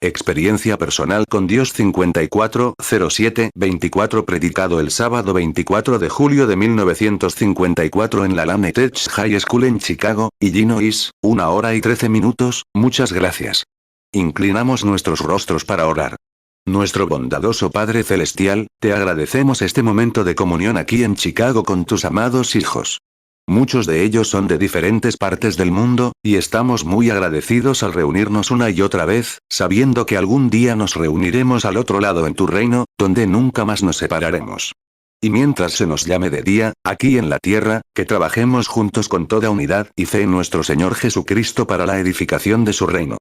Experiencia personal con Dios 5407-24 predicado el sábado 24 de julio de 1954 en la Lane Tech High School en Chicago, Illinois, 1 hora y 13 minutos, muchas gracias. Inclinamos nuestros rostros para orar. Nuestro bondadoso Padre Celestial, te agradecemos este momento de comunión aquí en Chicago con tus amados hijos. Muchos de ellos son de diferentes partes del mundo, y estamos muy agradecidos al reunirnos una y otra vez, sabiendo que algún día nos reuniremos al otro lado en tu reino, donde nunca más nos separaremos. Y mientras se nos llame de día, aquí en la tierra, que trabajemos juntos con toda unidad y fe en nuestro Señor Jesucristo para la edificación de su reino.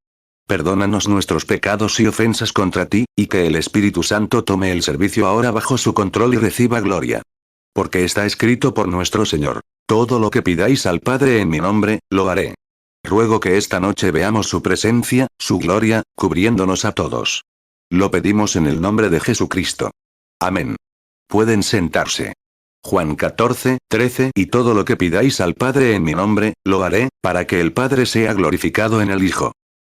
Perdónanos nuestros pecados y ofensas contra ti, y que el Espíritu Santo tome el servicio ahora bajo su control y reciba gloria. Porque está escrito por nuestro Señor: todo lo que pidáis al Padre en mi nombre, lo haré. Ruego que esta noche veamos su presencia, su gloria, cubriéndonos a todos. Lo pedimos en el nombre de Jesucristo. Amén. Pueden sentarse. Juan 14:13 y todo lo que pidáis al Padre en mi nombre, lo haré, para que el Padre sea glorificado en el Hijo.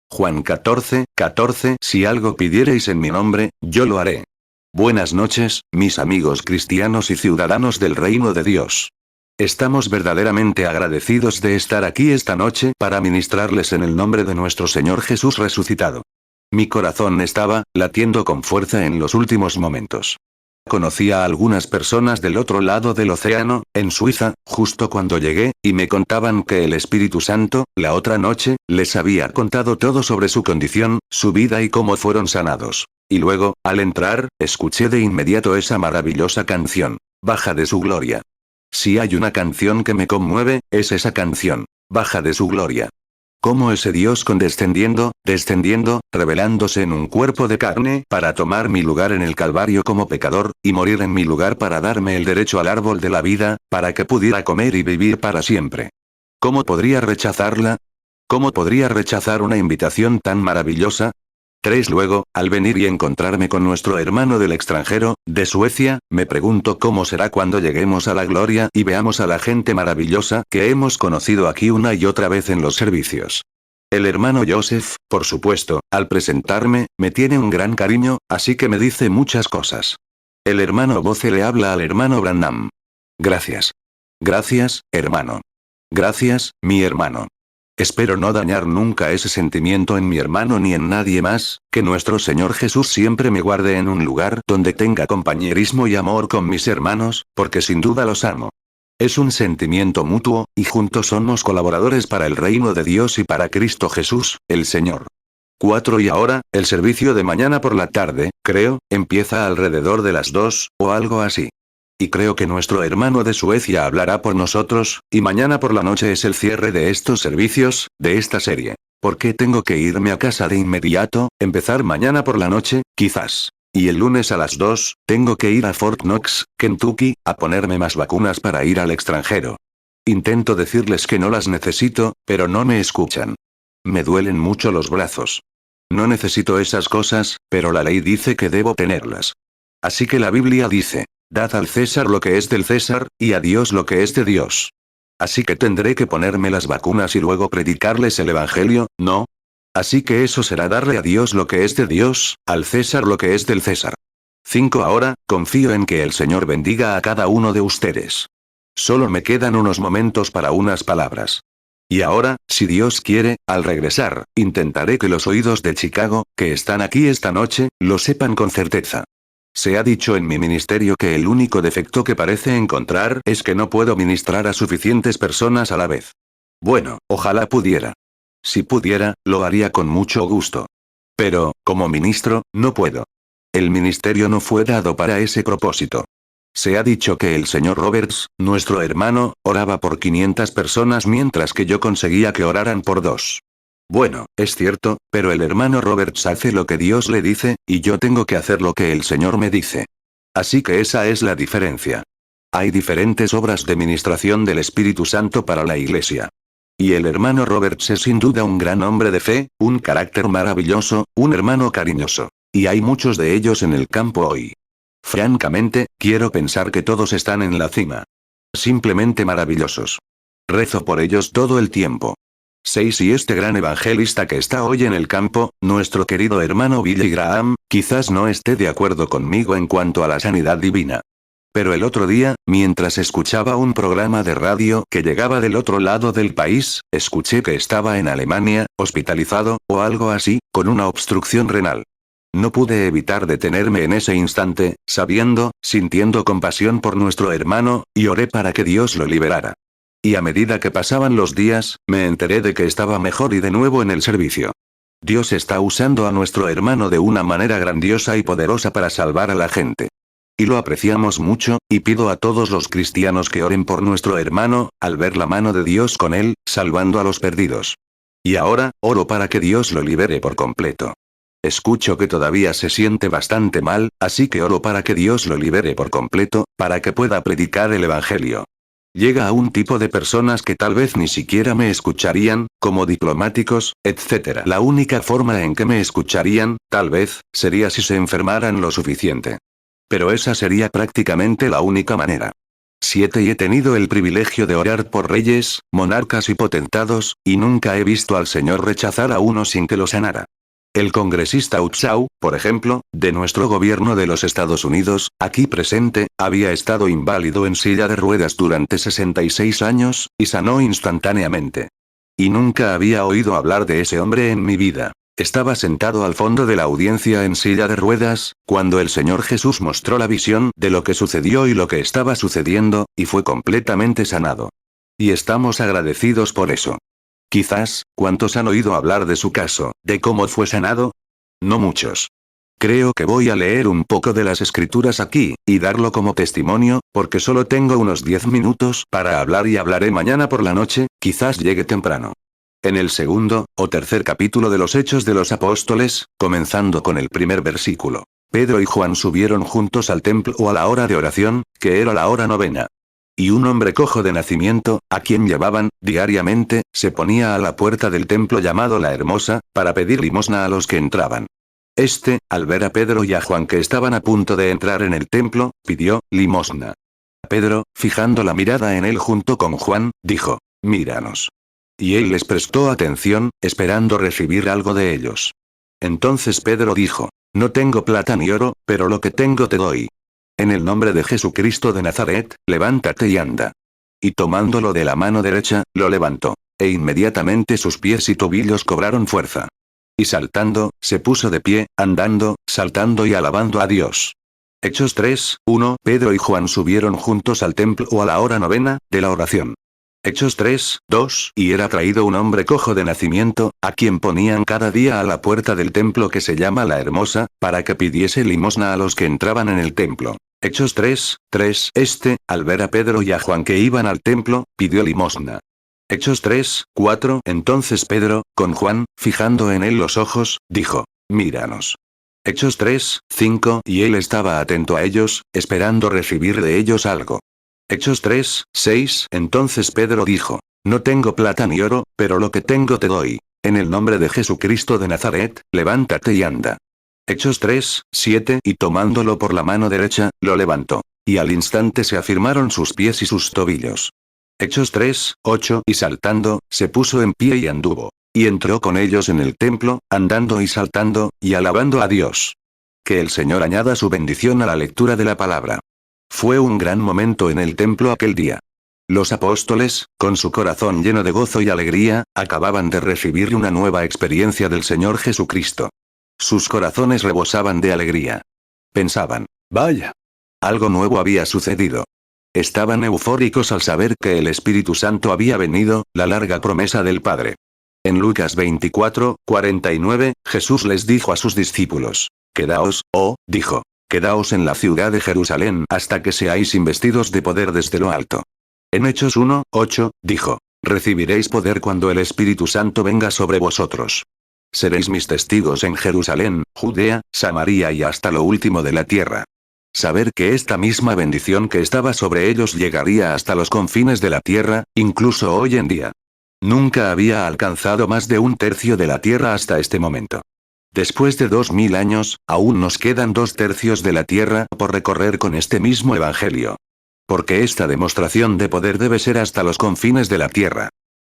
Juan 14:14 si algo pidiereis en mi nombre, yo lo haré. Buenas noches, mis amigos cristianos y ciudadanos del reino de Dios. Estamos verdaderamente agradecidos de estar aquí esta noche para ministrarles en el nombre de nuestro Señor Jesús resucitado. Mi corazón estaba latiendo con fuerza en los últimos momentos. Conocí a algunas personas del otro lado del océano, en Suiza, justo cuando llegué, y me contaban que el Espíritu Santo, la otra noche, les había contado todo sobre su condición, su vida y cómo fueron sanados. Y luego, al entrar, escuché de inmediato esa maravillosa canción, Baja de su gloria. Si hay una canción que me conmueve, es esa canción, Baja de su gloria. Cómo ese Dios descendiendo, revelándose en un cuerpo de carne para tomar mi lugar en el Calvario como pecador, y morir en mi lugar para darme el derecho al árbol de la vida, para que pudiera comer y vivir para siempre. ¿Cómo podría rechazarla? ¿Cómo podría rechazar una invitación tan maravillosa? Luego, al venir y encontrarme con nuestro hermano del extranjero, de Suecia, me pregunto cómo será cuando lleguemos a la gloria y veamos a la gente maravillosa que hemos conocido aquí una y otra vez en los servicios. El hermano Joseph, por supuesto, al presentarme, me tiene un gran cariño, así que me dice muchas cosas. El hermano Boce le habla al hermano Branham. Gracias. Gracias, hermano. Gracias, mi hermano. Espero no dañar nunca ese sentimiento en mi hermano ni en nadie más, que nuestro Señor Jesús siempre me guarde en un lugar donde tenga compañerismo y amor con mis hermanos, porque sin duda los amo. Es un sentimiento mutuo, y juntos somos colaboradores para el reino de Dios y para Cristo Jesús, el Señor. 4 y ahora, el servicio de mañana por la tarde, creo, empieza alrededor de las 2, o algo así. Y creo que nuestro hermano de Suecia hablará por nosotros, y mañana por la noche es el cierre de estos servicios, de esta serie. ¿Por qué tengo que irme a casa de inmediato, empezar mañana por la noche, quizás? Y el lunes a las 2, tengo que ir a Fort Knox, Kentucky, a ponerme más vacunas para ir al extranjero. Intento decirles que no las necesito, pero no me escuchan. Me duelen mucho los brazos. No necesito esas cosas, pero la ley dice que debo tenerlas. Así que la Biblia dice: dad al César lo que es del César, y a Dios lo que es de Dios. Así que tendré que ponerme las vacunas y luego predicarles el Evangelio, ¿no? Así que eso será darle a Dios lo que es de Dios, al César lo que es del César. 5 ahora, confío en que el Señor bendiga a cada uno de ustedes. Solo me quedan unos momentos para unas palabras. Y ahora, si Dios quiere, al regresar, intentaré que los oídos de Chicago, que están aquí esta noche, lo sepan con certeza. Se ha dicho en mi ministerio que el único defecto que parece encontrar es que no puedo ministrar a suficientes personas a la vez. Bueno, ojalá pudiera. Si pudiera, lo haría con mucho gusto. Pero, como ministro, no puedo. El ministerio no fue dado para ese propósito. Se ha dicho que el señor Roberts, nuestro hermano, oraba por 500 personas mientras que yo conseguía que oraran por 2. Bueno, es cierto, pero el hermano Roberts hace lo que Dios le dice, y yo tengo que hacer lo que el Señor me dice. Así que esa es la diferencia. Hay diferentes obras de ministración del Espíritu Santo para la Iglesia. Y el hermano Roberts es sin duda un gran hombre de fe, un carácter maravilloso, un hermano cariñoso. Y hay muchos de ellos en el campo hoy. Francamente, quiero pensar que todos están en la cima. Simplemente maravillosos. Rezo por ellos todo el tiempo. 6. Y este gran evangelista que está hoy en el campo, nuestro querido hermano Billy Graham, quizás no esté de acuerdo conmigo en cuanto a la sanidad divina. Pero el otro día, mientras escuchaba un programa de radio que llegaba del otro lado del país, escuché que estaba en Alemania, hospitalizado, o algo así, con una obstrucción renal. No pude evitar detenerme en ese instante, sintiendo compasión por nuestro hermano, y oré para que Dios lo liberara. Y a medida que pasaban los días, me enteré de que estaba mejor y de nuevo en el servicio. Dios está usando a nuestro hermano de una manera grandiosa y poderosa para salvar a la gente. Y lo apreciamos mucho, y pido a todos los cristianos que oren por nuestro hermano, al ver la mano de Dios con él, salvando a los perdidos. Y ahora, oro para que Dios lo libere por completo. Escucho que todavía se siente bastante mal, así que oro para que Dios lo libere por completo, para que pueda predicar el Evangelio. Llega a un tipo de personas que tal vez ni siquiera me escucharían, como diplomáticos, etc. La única forma en que me escucharían, tal vez, sería si se enfermaran lo suficiente. Pero esa sería prácticamente la única manera. 7. Y he tenido el privilegio de orar por reyes, monarcas y potentados, y nunca he visto al Señor rechazar a uno sin que lo sanara. El congresista Utsaw, por ejemplo, de nuestro gobierno de los Estados Unidos, aquí presente, había estado inválido en silla de ruedas durante 66 años, y sanó instantáneamente. Y nunca había oído hablar de ese hombre en mi vida. Estaba sentado al fondo de la audiencia en silla de ruedas, cuando el Señor Jesús mostró la visión de lo que sucedió y lo que estaba sucediendo, y fue completamente sanado. Y estamos agradecidos por eso. Quizás, ¿cuántos han oído hablar de su caso, de cómo fue sanado? No muchos. Creo que voy a leer un poco de las escrituras aquí, y darlo como testimonio, porque solo tengo unos 10 minutos para hablar y hablaré mañana por la noche, quizás llegue temprano. En el segundo, o tercer capítulo de los Hechos de los Apóstoles, comenzando con el primer versículo, Pedro y Juan subieron juntos al templo a la hora de oración, que era la hora 9. Y un hombre cojo de nacimiento, a quien llevaban, diariamente, se ponía a la puerta del templo llamado La Hermosa, para pedir limosna a los que entraban. Al ver a Pedro y a Juan que estaban a punto de entrar en el templo, pidió limosna. Pedro, fijando la mirada en él junto con Juan, dijo, «Míranos». Y él les prestó atención, esperando recibir algo de ellos. Entonces Pedro dijo, «No tengo plata ni oro, pero lo que tengo te doy. En el nombre de Jesucristo de Nazaret, levántate y anda». Y tomándolo de la mano derecha, lo levantó. E inmediatamente sus pies y tobillos cobraron fuerza. Y saltando, se puso de pie, andando, saltando y alabando a Dios. Hechos 3:1. Pedro y Juan subieron juntos al templo a la hora 9 de la oración. Hechos 3:2. Y era traído un hombre cojo de nacimiento, a quien ponían cada día a la puerta del templo que se llama La Hermosa, para que pidiese limosna a los que entraban en el templo. Hechos 3:3. Al ver a Pedro y a Juan que iban al templo, pidió limosna. Hechos 3:4. Entonces Pedro, con Juan, fijando en él los ojos, dijo, «Míranos». Hechos 3:5. Y él estaba atento a ellos, esperando recibir de ellos algo. Hechos 3:6. Entonces Pedro dijo, «No tengo plata ni oro, pero lo que tengo te doy. En el nombre de Jesucristo de Nazaret, levántate y anda». Hechos 3:7. Y tomándolo por la mano derecha, lo levantó. Y al instante se afirmaron sus pies y sus tobillos. Hechos 3:8. Y saltando, se puso en pie y anduvo. Y entró con ellos en el templo, andando y saltando, y alabando a Dios. Que el Señor añada su bendición a la lectura de la palabra. Fue un gran momento en el templo aquel día. Los apóstoles, con su corazón lleno de gozo y alegría, acababan de recibir una nueva experiencia del Señor Jesucristo. Sus corazones rebosaban de alegría. Pensaban, «Vaya. Algo nuevo había sucedido». Estaban eufóricos al saber que el Espíritu Santo había venido, la larga promesa del Padre. En Lucas 24:49, Jesús les dijo a sus discípulos, «Quedaos, dijo, quedaos en la ciudad de Jerusalén hasta que seáis investidos de poder desde lo alto». En Hechos 1:8, dijo, «Recibiréis poder cuando el Espíritu Santo venga sobre vosotros. Seréis mis testigos en Jerusalén, Judea, Samaria y hasta lo último de la tierra». Saber que esta misma bendición que estaba sobre ellos llegaría hasta los confines de la tierra, incluso hoy en día. Nunca había alcanzado más de 1/3 de la tierra hasta este momento. Después de 2000 años, aún nos quedan 2/3 de la tierra por recorrer con este mismo evangelio. Porque esta demostración de poder debe ser hasta los confines de la tierra.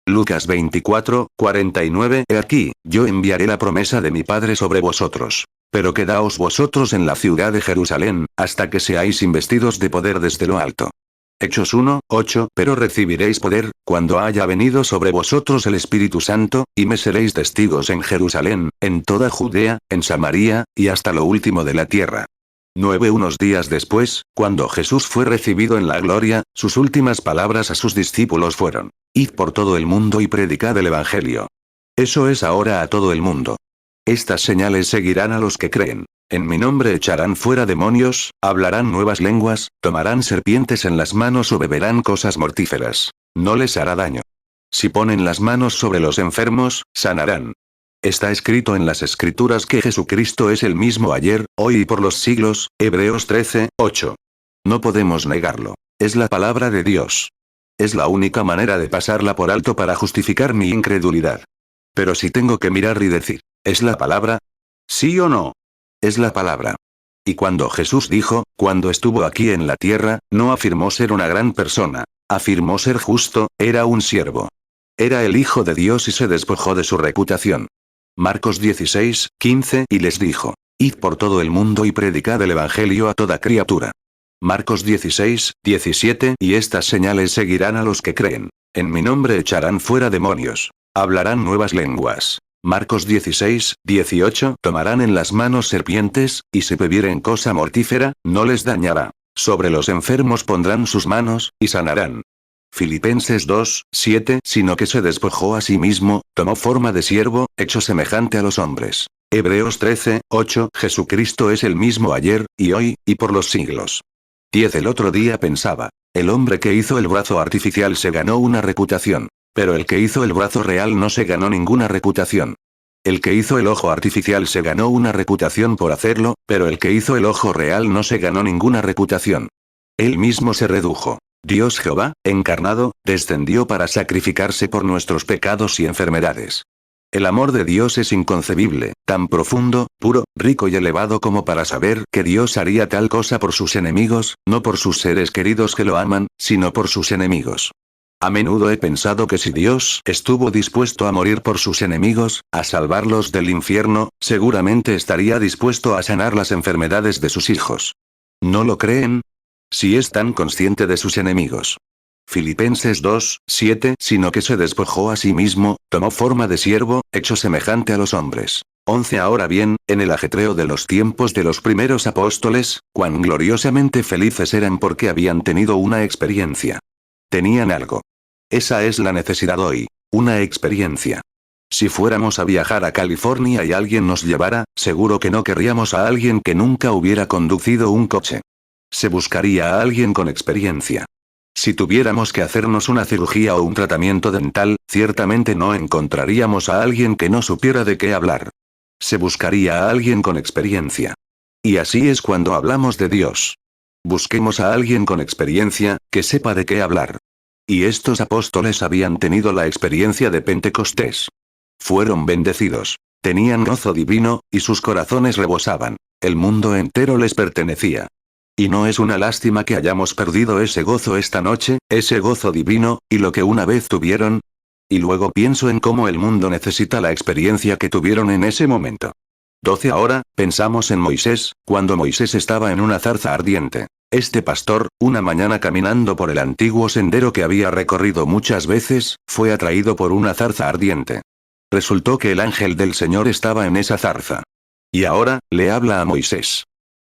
Lucas 24, 49. He aquí, yo enviaré la promesa de mi Padre sobre vosotros. Pero quedaos vosotros en la ciudad de Jerusalén, hasta que seáis investidos de poder desde lo alto. Hechos 1, 8. Pero recibiréis poder, cuando haya venido sobre vosotros el Espíritu Santo, y me seréis testigos en Jerusalén, en toda Judea, en Samaria, y hasta lo último de la tierra. 9. Unos días después, cuando Jesús fue recibido en la gloria, sus últimas palabras a sus discípulos fueron: Id por todo el mundo y predicad el Evangelio. Eso es ahora a todo el mundo. Estas señales seguirán a los que creen. En mi nombre echarán fuera demonios, hablarán nuevas lenguas, tomarán serpientes en las manos o beberán cosas mortíferas. No les hará daño. Si ponen las manos sobre los enfermos, sanarán. Está escrito en las Escrituras que Jesucristo es el mismo ayer, hoy y por los siglos. Hebreos 13, 8. No podemos negarlo. Es la palabra de Dios. Es la única manera de pasarla por alto para justificar mi incredulidad. Pero si tengo que mirar y decir, ¿es la palabra? ¿Sí o no? Es la palabra. Y cuando Jesús dijo, cuando estuvo aquí en la tierra, no afirmó ser una gran persona. Afirmó ser justo, era un siervo. Era el Hijo de Dios y se despojó de su reputación. Marcos 16, 15. Y les dijo: Id por todo el mundo y predicad el Evangelio a toda criatura. Marcos 16, 17. Y estas señales seguirán a los que creen. En mi nombre echarán fuera demonios. Hablarán nuevas lenguas. Marcos 16, 18. Tomarán en las manos serpientes, y si bebieren cosa mortífera, no les dañará. Sobre los enfermos pondrán sus manos, y sanarán. Filipenses 2, 7. Sino que se despojó a sí mismo, tomó forma de siervo, hecho semejante a los hombres. Hebreos 13, 8. Jesucristo es el mismo ayer, y hoy, y por los siglos. 10. El otro día pensaba, el hombre que hizo el brazo artificial se ganó una reputación. Pero el que hizo el brazo real no se ganó ninguna reputación. El que hizo el ojo artificial se ganó una reputación por hacerlo, pero el que hizo el ojo real no se ganó ninguna reputación. Él mismo se redujo. Dios Jehová, encarnado, descendió para sacrificarse por nuestros pecados y enfermedades. El amor de Dios es inconcebible, tan profundo, puro, rico y elevado como para saber que Dios haría tal cosa por sus enemigos, no por sus seres queridos que lo aman, sino por sus enemigos. A menudo he pensado que si Dios estuvo dispuesto a morir por sus enemigos, a salvarlos del infierno, seguramente estaría dispuesto a sanar las enfermedades de sus hijos. ¿No lo creen? Si es tan consciente de sus enemigos. Filipenses 2, 7. Sino que se despojó a sí mismo, tomó forma de siervo, hecho semejante a los hombres. 11. Ahora bien, en el ajetreo de los tiempos de los primeros apóstoles, cuán gloriosamente felices eran porque habían tenido una experiencia. Tenían algo. Esa es la necesidad hoy, una experiencia. Si fuéramos a viajar a California y alguien nos llevara, seguro que no querríamos a alguien que nunca hubiera conducido un coche. Se buscaría a alguien con experiencia. Si tuviéramos que hacernos una cirugía o un tratamiento dental, ciertamente no encontraríamos a alguien que no supiera de qué hablar. Se buscaría a alguien con experiencia. Y así es cuando hablamos de Dios. Busquemos a alguien con experiencia, que sepa de qué hablar. Y estos apóstoles habían tenido la experiencia de Pentecostés. Fueron bendecidos. Tenían gozo divino, y sus corazones rebosaban. El mundo entero les pertenecía. Y no es una lástima que hayamos perdido ese gozo esta noche, ese gozo divino, y lo que una vez tuvieron. Y luego pienso en cómo el mundo necesita la experiencia que tuvieron en ese momento. 12. Ahora, pensamos en Moisés, cuando Moisés estaba en una zarza ardiente. Este pastor, una mañana caminando por el antiguo sendero que había recorrido muchas veces, fue atraído por una zarza ardiente. Resultó que el ángel del Señor estaba en esa zarza. Y ahora, le habla a Moisés.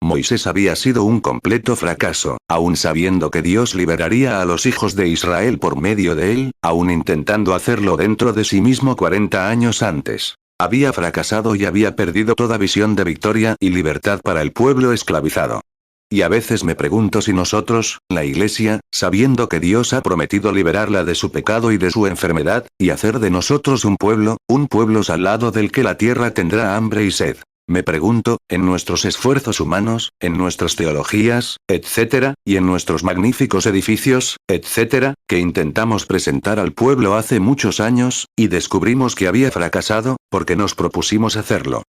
Moisés había sido un completo fracaso, aun sabiendo que Dios liberaría a los hijos de Israel por medio de él, aun intentando hacerlo dentro de sí mismo 40 años antes. Había fracasado y había perdido toda visión de victoria y libertad para el pueblo esclavizado. Y a veces me pregunto si nosotros, la Iglesia, sabiendo que Dios ha prometido liberarla de su pecado y de su enfermedad, y hacer de nosotros un pueblo salado del que la tierra tendrá hambre y sed. Me pregunto, en nuestros esfuerzos humanos, en nuestras teologías, etc., y en nuestros magníficos edificios, etc., que intentamos presentar al pueblo hace muchos años, y descubrimos que había fracasado, porque nos propusimos hacerlo.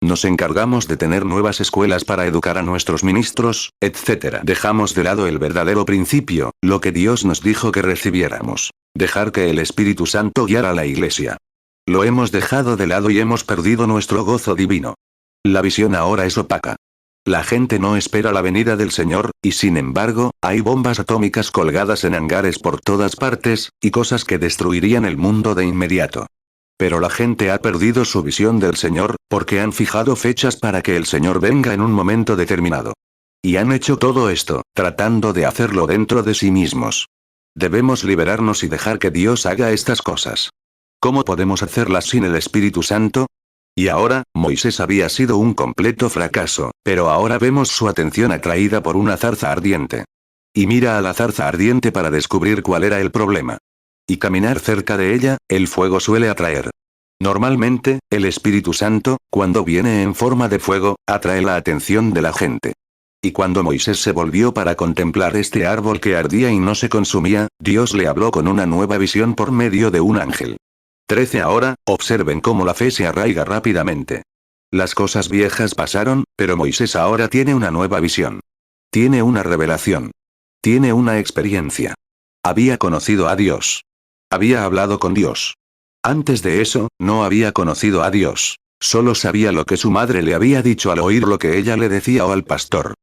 Nos encargamos de tener nuevas escuelas para educar a nuestros ministros, etc. Dejamos de lado el verdadero principio, lo que Dios nos dijo que recibiéramos. Dejar que el Espíritu Santo guiara a la iglesia. Lo hemos dejado de lado y hemos perdido nuestro gozo divino. La visión ahora es opaca. La gente no espera la venida del Señor, y sin embargo, hay bombas atómicas colgadas en hangares por todas partes, y cosas que destruirían el mundo de inmediato. Pero la gente ha perdido su visión del Señor, porque han fijado fechas para que el Señor venga en un momento determinado. Y han hecho todo esto, tratando de hacerlo dentro de sí mismos. Debemos liberarnos y dejar que Dios haga estas cosas. ¿Cómo podemos hacerlas sin el Espíritu Santo? Y ahora, Moisés había sido un completo fracaso, pero ahora vemos su atención atraída por una zarza ardiente. Y mira a la zarza ardiente para descubrir cuál era el problema. Y caminar cerca de ella, el fuego suele atraer. Normalmente, el Espíritu Santo, cuando viene en forma de fuego, atrae la atención de la gente. Y cuando Moisés se volvió para contemplar este árbol que ardía y no se consumía, Dios le habló con una nueva visión por medio de un ángel. 13 Ahora, observen cómo la fe se arraiga rápidamente. Las cosas viejas pasaron, pero Moisés ahora tiene una nueva visión. Tiene una revelación. Tiene una experiencia. Había conocido a Dios. Había hablado con Dios. Antes de eso, no había conocido a Dios. Solo sabía lo que su madre le había dicho al oír lo que ella le decía o al pastor.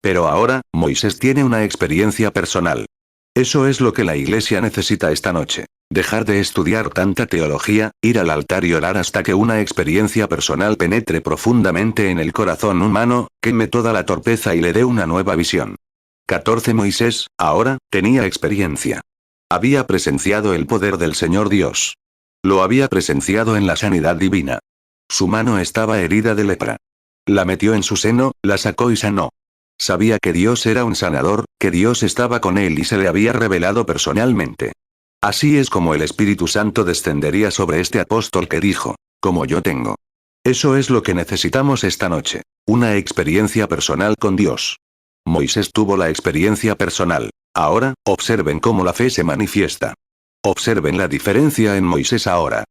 Pero ahora, Moisés tiene una experiencia personal. Eso es lo que la iglesia necesita esta noche. Dejar de estudiar tanta teología, ir al altar y orar hasta que una experiencia personal penetre profundamente en el corazón humano, queme toda la torpeza y le dé una nueva visión. 14 Moisés, ahora, tenía experiencia. Había presenciado el poder del Señor Dios. Lo había presenciado en la sanidad divina. Su mano estaba herida de lepra. La metió en su seno, la sacó y sanó. Sabía que Dios era un sanador, que Dios estaba con él y se le había revelado personalmente. Así es como el Espíritu Santo descendería sobre este apóstol que dijo, como yo tengo. Eso es lo que necesitamos esta noche. Una experiencia personal con Dios. Moisés tuvo la experiencia personal. Ahora, observen cómo la fe se manifiesta. Observen la diferencia en Moisés ahora.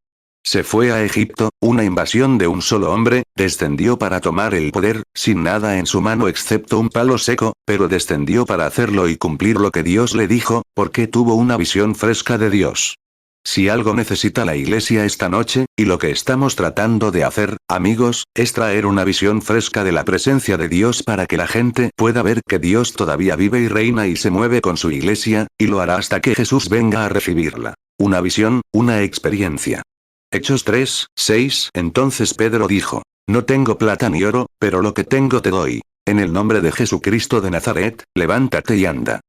Se fue a Egipto, una invasión de un solo hombre, descendió para tomar el poder, sin nada en su mano excepto un palo seco, pero descendió para hacerlo y cumplir lo que Dios le dijo, porque tuvo una visión fresca de Dios. Si algo necesita la iglesia esta noche, y lo que estamos tratando de hacer, amigos, es traer una visión fresca de la presencia de Dios para que la gente pueda ver que Dios todavía vive y reina y se mueve con su iglesia, y lo hará hasta que Jesús venga a recibirla. Una visión, una experiencia. Hechos 3, 6 Entonces Pedro dijo, no tengo plata ni oro, pero lo que tengo te doy. En el nombre de Jesucristo de Nazaret, levántate y anda.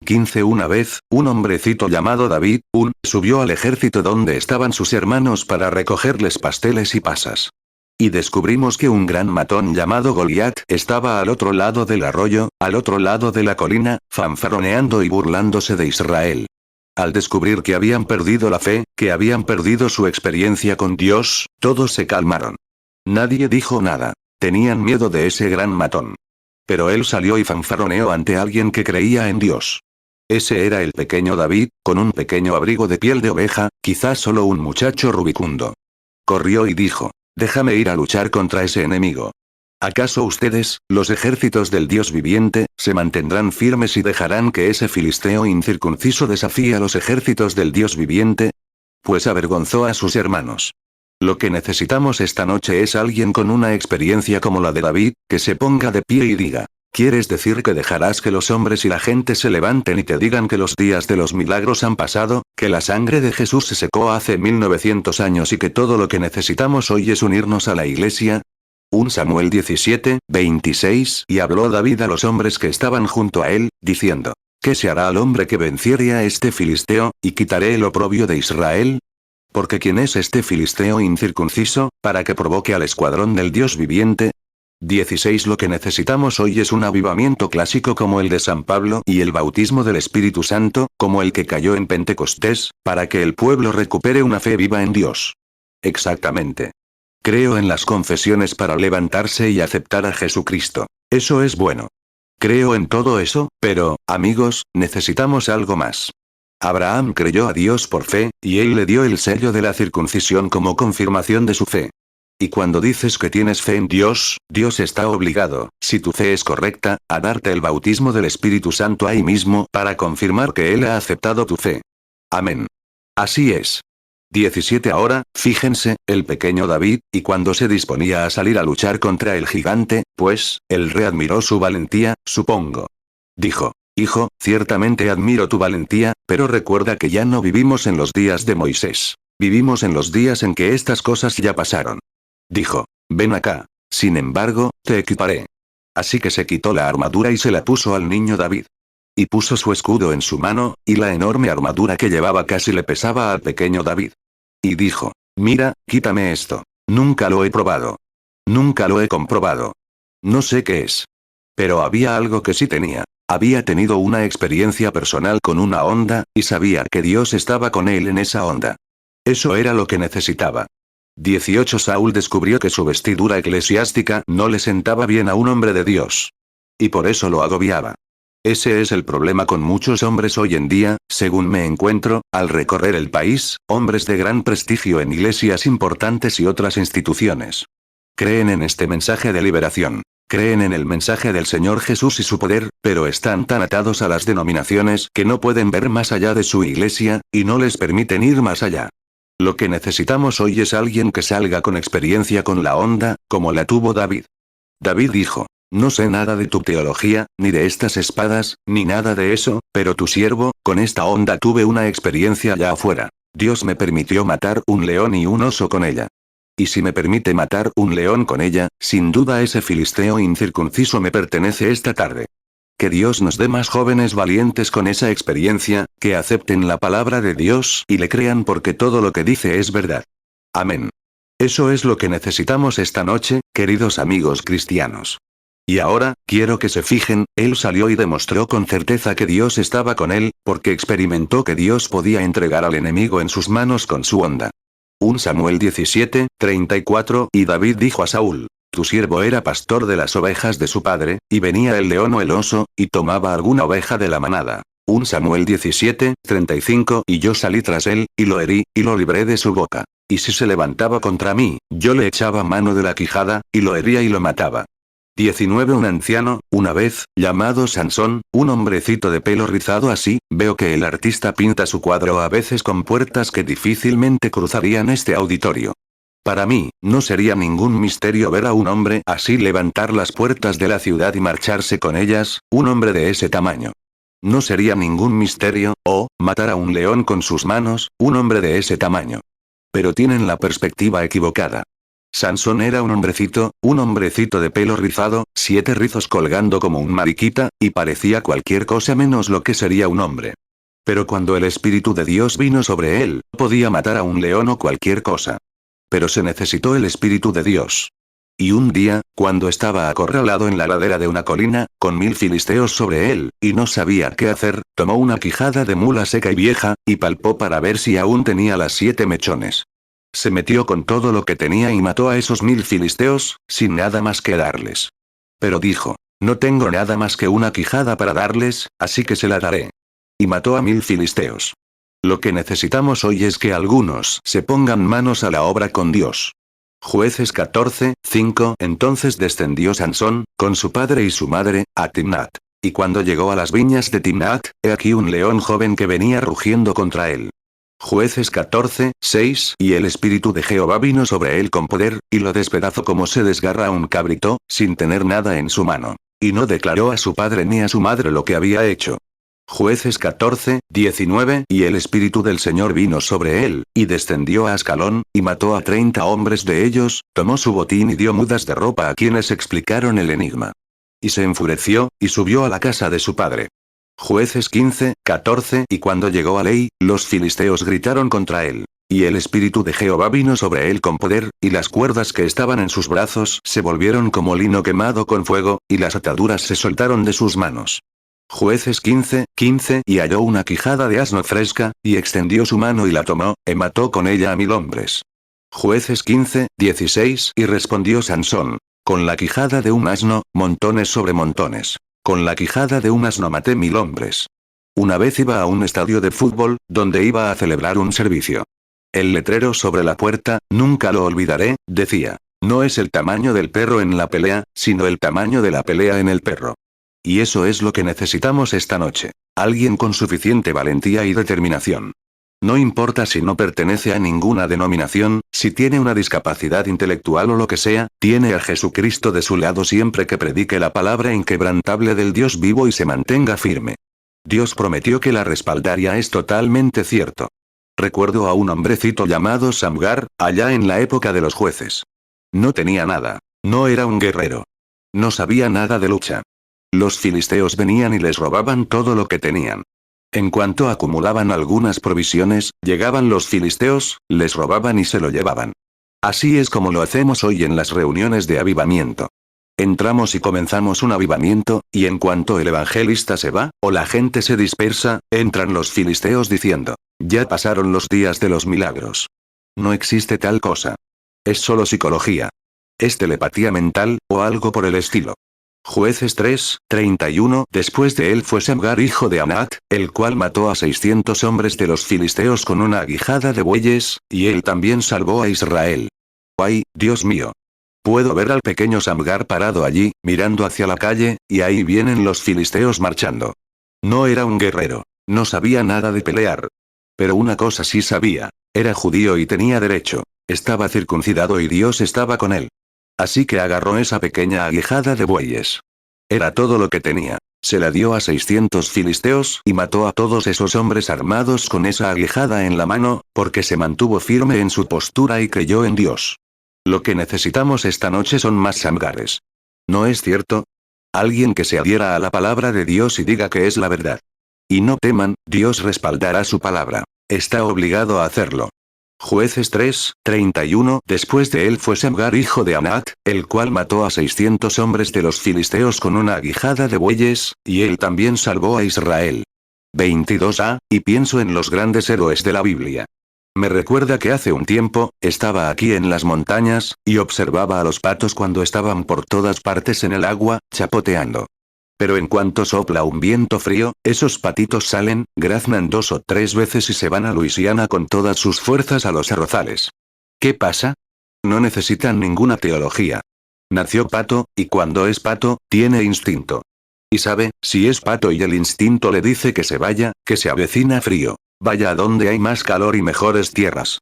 15 Una vez, un hombrecito llamado David, subió al ejército donde estaban sus hermanos para recogerles pasteles y pasas. Y descubrimos que un gran matón llamado Goliat estaba al otro lado del arroyo, al otro lado de la colina, fanfarroneando y burlándose de Israel. Al descubrir que habían perdido la fe, que habían perdido su experiencia con Dios, todos se calmaron. Nadie dijo nada. Tenían miedo de ese gran matón. Pero él salió y fanfarroneó ante alguien que creía en Dios. Ese era el pequeño David, con un pequeño abrigo de piel de oveja, quizás solo un muchacho rubicundo. Corrió y dijo, déjame ir a luchar contra ese enemigo. ¿Acaso ustedes, los ejércitos del Dios viviente, se mantendrán firmes y dejarán que ese filisteo incircunciso desafíe a los ejércitos del Dios viviente? Pues avergonzó a sus hermanos. Lo que necesitamos esta noche es alguien con una experiencia como la de David, que se ponga de pie y diga, ¿quieres decir que dejarás que los hombres y la gente se levanten y te digan que los días de los milagros han pasado, que la sangre de Jesús se secó hace 1900 años y que todo lo que necesitamos hoy es unirnos a la iglesia? 1 Samuel 17, 26 Y habló David a los hombres que estaban junto a él, diciendo, ¿qué se hará al hombre que venciere a este filisteo, y quitaré el oprobio de Israel? Porque ¿quién es este filisteo incircunciso, para que provoque al escuadrón del Dios viviente? 16 Lo que necesitamos hoy es un avivamiento clásico como el de San Pablo y el bautismo del Espíritu Santo, como el que cayó en Pentecostés, para que el pueblo recupere una fe viva en Dios. Exactamente. Creo en las confesiones para levantarse y aceptar a Jesucristo. Eso es bueno. Creo en todo eso, pero, amigos, necesitamos algo más. Abraham creyó a Dios por fe, y él le dio el sello de la circuncisión como confirmación de su fe. Y cuando dices que tienes fe en Dios, Dios está obligado, si tu fe es correcta, a darte el bautismo del Espíritu Santo ahí mismo para confirmar que Él ha aceptado tu fe. Amén. Así es. 17 Ahora, fíjense, el pequeño David, y cuando se disponía a salir a luchar contra el gigante, pues, el rey admiró su valentía, supongo. Dijo: hijo, ciertamente admiro tu valentía, pero recuerda que ya no vivimos en los días de Moisés. Vivimos en los días en que estas cosas ya pasaron. Dijo: ven acá. Sin embargo, te equiparé. Así que se quitó la armadura y se la puso al niño David. Y puso su escudo en su mano, y la enorme armadura que llevaba casi le pesaba al pequeño David. Y dijo: mira, quítame esto. Nunca lo he probado. Nunca lo he comprobado. No sé qué es. Pero había algo que sí tenía. Había tenido una experiencia personal con una onda, y sabía que Dios estaba con él en esa onda. Eso era lo que necesitaba. 18 Saúl descubrió que su vestidura eclesiástica no le sentaba bien a un hombre de Dios. Y por eso lo agobiaba. Ese es el problema con muchos hombres hoy en día, según me encuentro, al recorrer el país, hombres de gran prestigio en iglesias importantes y otras instituciones. Creen en este mensaje de liberación. Creen en el mensaje del Señor Jesús y su poder, pero están tan atados a las denominaciones que no pueden ver más allá de su iglesia, y no les permiten ir más allá. Lo que necesitamos hoy es alguien que salga con experiencia con la onda, como la tuvo David. David dijo: no sé nada de tu teología, ni de estas espadas, ni nada de eso, pero tu siervo, con esta onda tuve una experiencia allá afuera. Dios me permitió matar un león y un oso con ella. Y si me permite matar un león con ella, sin duda ese filisteo incircunciso me pertenece esta tarde. Que Dios nos dé más jóvenes valientes con esa experiencia, que acepten la palabra de Dios y le crean porque todo lo que dice es verdad. Amén. Eso es lo que necesitamos esta noche, queridos amigos cristianos. Y ahora, quiero que se fijen, él salió y demostró con certeza que Dios estaba con él, porque experimentó que Dios podía entregar al enemigo en sus manos con su onda. 1 Samuel 17, 34 Y David dijo a Saúl: tu siervo era pastor de las ovejas de su padre, y venía el león o el oso, y tomaba alguna oveja de la manada. 1 Samuel 17, 35 Y yo salí tras él, y lo herí, y lo libré de su boca. Y si se levantaba contra mí, yo le echaba mano de la quijada, y lo hería y lo mataba. 19 Un anciano, una vez, llamado Sansón, un hombrecito de pelo rizado así, veo que el artista pinta su cuadro a veces con puertas que difícilmente cruzarían este auditorio. Para mí, no sería ningún misterio ver a un hombre así levantar las puertas de la ciudad y marcharse con ellas, un hombre de ese tamaño. No sería ningún misterio, matar a un león con sus manos, un hombre de ese tamaño. Pero tienen la perspectiva equivocada. Sansón era un hombrecito de pelo rizado, 7 rizos colgando como un mariquita, y parecía cualquier cosa menos lo que sería un hombre. Pero cuando el Espíritu de Dios vino sobre él, podía matar a un león o cualquier cosa. Pero se necesitó el Espíritu de Dios. Y un día, cuando estaba acorralado en la ladera de una colina, con 1000 filisteos sobre él, y no sabía qué hacer, tomó una quijada de mula seca y vieja, y palpó para ver si aún tenía las 7 mechones. Se metió con todo lo que tenía y mató a esos 1000 filisteos, sin nada más que darles. Pero dijo: no tengo nada más que una quijada para darles, así que se la daré. Y mató a 1000 filisteos. Lo que necesitamos hoy es que algunos se pongan manos a la obra con Dios. Jueces 14, 5 Entonces descendió Sansón, con su padre y su madre, a Timnat. Y cuando llegó a las viñas de Timnat, he aquí un león joven que venía rugiendo contra él. Jueces 14, 6 Y el Espíritu de Jehová vino sobre él con poder, y lo despedazó como se desgarra un cabrito, sin tener nada en su mano. Y no declaró a su padre ni a su madre lo que había hecho. Jueces 14, 19 Y el Espíritu del Señor vino sobre él, y descendió a Ascalón, y mató a 30 hombres de ellos, tomó su botín y dio mudas de ropa a quienes explicaron el enigma. Y se enfureció, y subió a la casa de su padre. Jueces 15, 14 Y cuando llegó a Ley, los filisteos gritaron contra él. Y el Espíritu de Jehová vino sobre él con poder, y las cuerdas que estaban en sus brazos se volvieron como lino quemado con fuego, y las ataduras se soltaron de sus manos. Jueces 15, 15 Y halló una quijada de asno fresca, y extendió su mano y la tomó, y mató con ella a 1000 hombres. Jueces 15, 16 Y respondió Sansón: con la quijada de un asno, montones sobre montones. Con la quijada de un asno maté 1000 hombres. Una vez iba a un estadio de fútbol, donde iba a celebrar un servicio. El letrero sobre la puerta, nunca lo olvidaré, decía: No es el tamaño del perro en la pelea, sino el tamaño de la pelea en el perro. Y eso es lo que necesitamos esta noche. Alguien con suficiente valentía y determinación. No importa si no pertenece a ninguna denominación, si tiene una discapacidad intelectual o lo que sea, tiene a Jesucristo de su lado siempre que predique la palabra inquebrantable del Dios vivo y se mantenga firme. Dios prometió que la respaldaría, es totalmente cierto. Recuerdo a un hombrecito llamado Samgar, allá en la época de los jueces. No tenía nada. No era un guerrero. No sabía nada de lucha. Los filisteos venían y les robaban todo lo que tenían. En cuanto acumulaban algunas provisiones, llegaban los filisteos, les robaban y se lo llevaban. Así es como lo hacemos hoy en las reuniones de avivamiento. Entramos y comenzamos un avivamiento, y en cuanto el evangelista se va, o la gente se dispersa, entran los filisteos diciendo: ya pasaron los días de los milagros. No existe tal cosa. Es solo psicología. Es telepatía mental, o algo por el estilo. Jueces 3:31. Después de él fue Samgar hijo de Anat, el cual mató a 600 hombres de los filisteos con una aguijada de bueyes, y él también salvó a Israel. ¡Ay, Dios mío! Puedo ver al pequeño Samgar parado allí, mirando hacia la calle, y ahí vienen los filisteos marchando. No era un guerrero. No sabía nada de pelear. Pero una cosa sí sabía. Era judío y tenía derecho. Estaba circuncidado y Dios estaba con él. Así que agarró esa pequeña aguijada de bueyes. Era todo lo que tenía. Se la dio a 600 filisteos y mató a todos esos hombres armados con esa aguijada en la mano, porque se mantuvo firme en su postura y creyó en Dios. Lo que necesitamos esta noche son más Samgares. ¿No es cierto? Alguien que se adhiera a la palabra de Dios y diga que es la verdad. Y no teman, Dios respaldará su palabra. Está obligado a hacerlo. Jueces 3:31. Después de él fue Samgar hijo de Anat, el cual mató a 600 hombres de los filisteos con una aguijada de bueyes, y él también salvó a Israel. 22a, y pienso en los grandes héroes de la Biblia. Me recuerda que hace un tiempo, estaba aquí en las montañas, y observaba a los patos cuando estaban por todas partes en el agua, chapoteando. Pero en cuanto sopla un viento frío, esos patitos salen, graznan 2 o 3 veces y se van a Luisiana con todas sus fuerzas a los arrozales. ¿Qué pasa? No necesitan ninguna teología. Nació pato, y cuando es pato, tiene instinto. Y sabe, si es pato y el instinto le dice que se vaya, que se avecina frío, vaya a donde hay más calor y mejores tierras.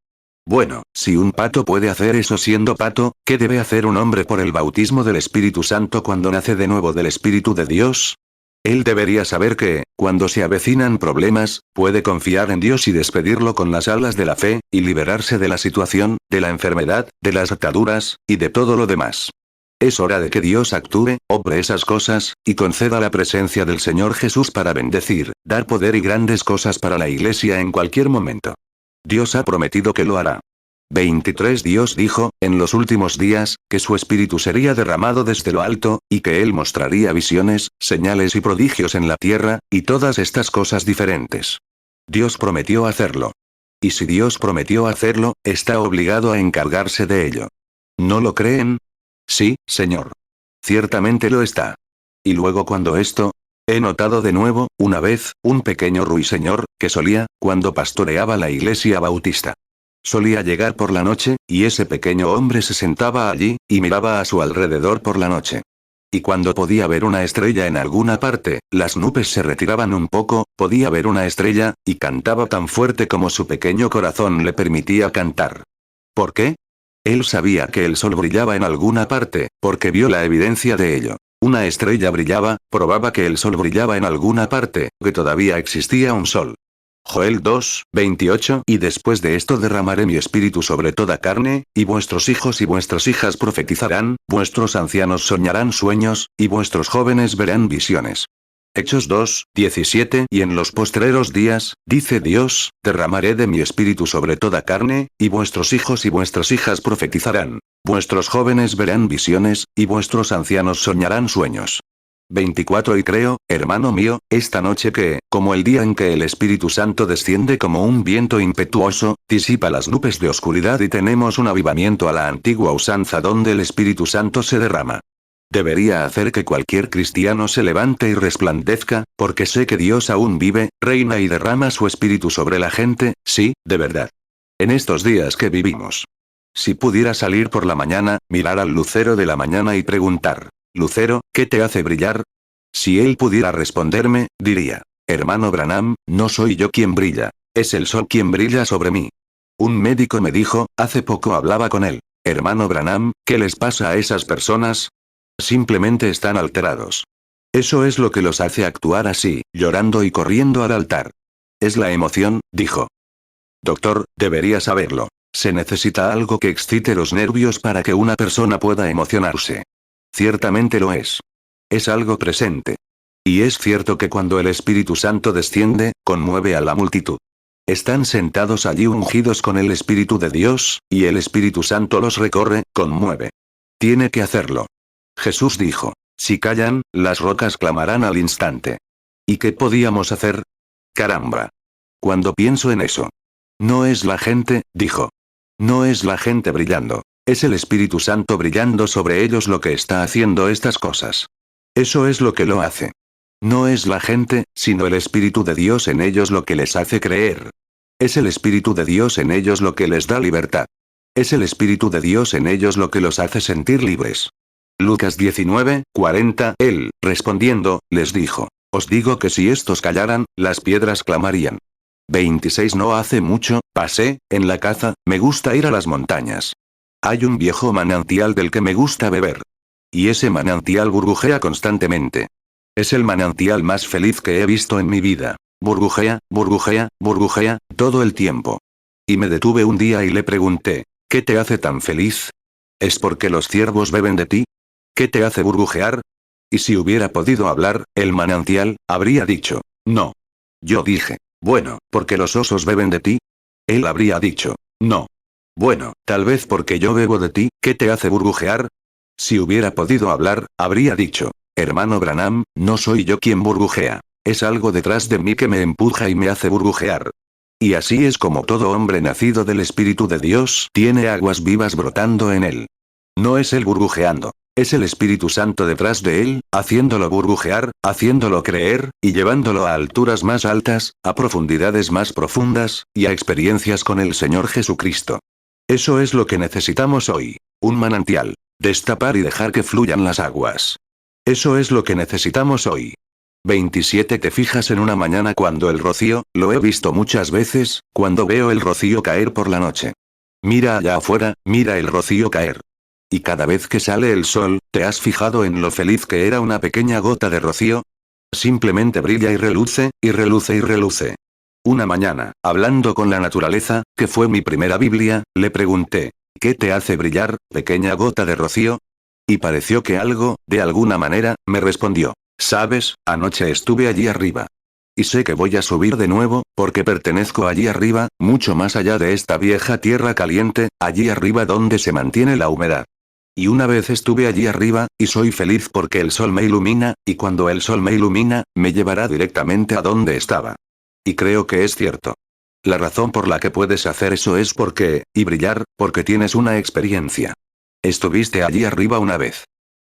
Bueno, si un pato puede hacer eso siendo pato, ¿qué debe hacer un hombre por el bautismo del Espíritu Santo cuando nace de nuevo del Espíritu de Dios? Él debería saber que, cuando se avecinan problemas, puede confiar en Dios y despedirlo con las alas de la fe, y liberarse de la situación, de la enfermedad, de las ataduras, y de todo lo demás. Es hora de que Dios actúe, obre esas cosas, y conceda la presencia del Señor Jesús para bendecir, dar poder y grandes cosas para la Iglesia en cualquier momento. Dios ha prometido que lo hará. 23. Dios dijo, en los últimos días, que su espíritu sería derramado desde lo alto, y que él mostraría visiones, señales y prodigios en la tierra, y todas estas cosas diferentes. Dios prometió hacerlo. Y si Dios prometió hacerlo, está obligado a encargarse de ello. ¿No lo creen? Sí, Señor. Ciertamente lo está. Y luego cuando esto, he notado de nuevo, una vez, un pequeño ruiseñor, que solía, cuando pastoreaba la iglesia bautista. Solía llegar por la noche, y ese pequeño hombre se sentaba allí, y miraba a su alrededor por la noche. Y cuando podía ver una estrella en alguna parte, las nubes se retiraban un poco, podía ver una estrella, y cantaba tan fuerte como su pequeño corazón le permitía cantar. ¿Por qué? Él sabía que el sol brillaba en alguna parte, porque vio la evidencia de ello. Una estrella brillaba, probaba que el sol brillaba en alguna parte, que todavía existía un sol. Joel 2:28. Y después de esto derramaré mi espíritu sobre toda carne, y vuestros hijos y vuestras hijas profetizarán, vuestros ancianos soñarán sueños, y vuestros jóvenes verán visiones. Hechos 2:17. Y en los postreros días, dice Dios, derramaré de mi espíritu sobre toda carne, y vuestros hijos y vuestras hijas profetizarán. Vuestros jóvenes verán visiones, y vuestros ancianos soñarán sueños. 24. Y creo, hermano mío, esta noche que, como el día en que el Espíritu Santo desciende como un viento impetuoso, disipa las nubes de oscuridad y tenemos un avivamiento a la antigua usanza donde el Espíritu Santo se derrama. Debería hacer que cualquier cristiano se levante y resplandezca, porque sé que Dios aún vive, reina y derrama su espíritu sobre la gente, sí, de verdad. En estos días que vivimos. Si pudiera salir por la mañana, mirar al lucero de la mañana y preguntar, Lucero, ¿qué te hace brillar? Si él pudiera responderme, diría, hermano Branham, no soy yo quien brilla, es el sol quien brilla sobre mí. Un médico me dijo, hace poco hablaba con él, hermano Branham, ¿qué les pasa a esas personas? Simplemente están alterados. Eso es lo que los hace actuar así, llorando y corriendo al altar. Es la emoción, dijo. Doctor, debería saberlo. Se necesita algo que excite los nervios para que una persona pueda emocionarse. Ciertamente lo es. Es algo presente. Y es cierto que cuando el Espíritu Santo desciende, conmueve a la multitud. Están sentados allí ungidos con el Espíritu de Dios, y el Espíritu Santo los recorre, conmueve. Tiene que hacerlo. Jesús dijo, si callan, las rocas clamarán al instante. ¿Y qué podíamos hacer? Caramba. Cuando pienso en eso. No es la gente, dijo. No es la gente brillando. Es el Espíritu Santo brillando sobre ellos lo que está haciendo estas cosas. Eso es lo que lo hace. No es la gente, sino el Espíritu de Dios en ellos lo que les hace creer. Es el Espíritu de Dios en ellos lo que les da libertad. Es el Espíritu de Dios en ellos lo que los hace sentir libres. Lucas 19:40, él, respondiendo, les dijo, os digo que si estos callaran, las piedras clamarían. 26 No hace mucho, pasé, en la caza, me gusta ir a las montañas. Hay un viejo manantial del que me gusta beber. Y ese manantial burbujea constantemente. Es el manantial más feliz que he visto en mi vida. Burbujea, burbujea, burbujea, todo el tiempo. Y me detuve un día y le pregunté, ¿qué te hace tan feliz? ¿Es porque los ciervos beben de ti? ¿Qué te hace burbujear? Y si hubiera podido hablar, el manantial, habría dicho, no. Yo dije, bueno, ¿porque los osos beben de ti? Él habría dicho, no. Bueno, tal vez porque yo bebo de ti, ¿qué te hace burbujear? Si hubiera podido hablar, habría dicho, hermano Branham, no soy yo quien burbujea. Es algo detrás de mí que me empuja y me hace burbujear. Y así es como todo hombre nacido del Espíritu de Dios tiene aguas vivas brotando en él. No es él burbujeando. Es el Espíritu Santo detrás de él, haciéndolo burbujear, haciéndolo creer, y llevándolo a alturas más altas, a profundidades más profundas, y a experiencias con el Señor Jesucristo. Eso es lo que necesitamos hoy. Un manantial. Destapar y dejar que fluyan las aguas. Eso es lo que necesitamos hoy. 27 Te fijas en una mañana cuando el rocío, lo he visto muchas veces, cuando veo el rocío caer por la noche. Mira allá afuera, mira el rocío caer. Y cada vez que sale el sol, ¿te has fijado en lo feliz que era una pequeña gota de rocío? Simplemente brilla y reluce, y reluce y reluce. Una mañana, hablando con la naturaleza, que fue mi primera Biblia, le pregunté, ¿qué te hace brillar, pequeña gota de rocío? Y pareció que algo, de alguna manera, me respondió, sabes, anoche estuve allí arriba. Y sé que voy a subir de nuevo, porque pertenezco allí arriba, mucho más allá de esta vieja tierra caliente, allí arriba donde se mantiene la humedad. Y una vez estuve allí arriba, y soy feliz porque el sol me ilumina, y cuando el sol me ilumina, me llevará directamente a donde estaba. Y creo que es cierto. La razón por la que puedes hacer eso es porque, y brillar, porque tienes una experiencia. Estuviste allí arriba una vez.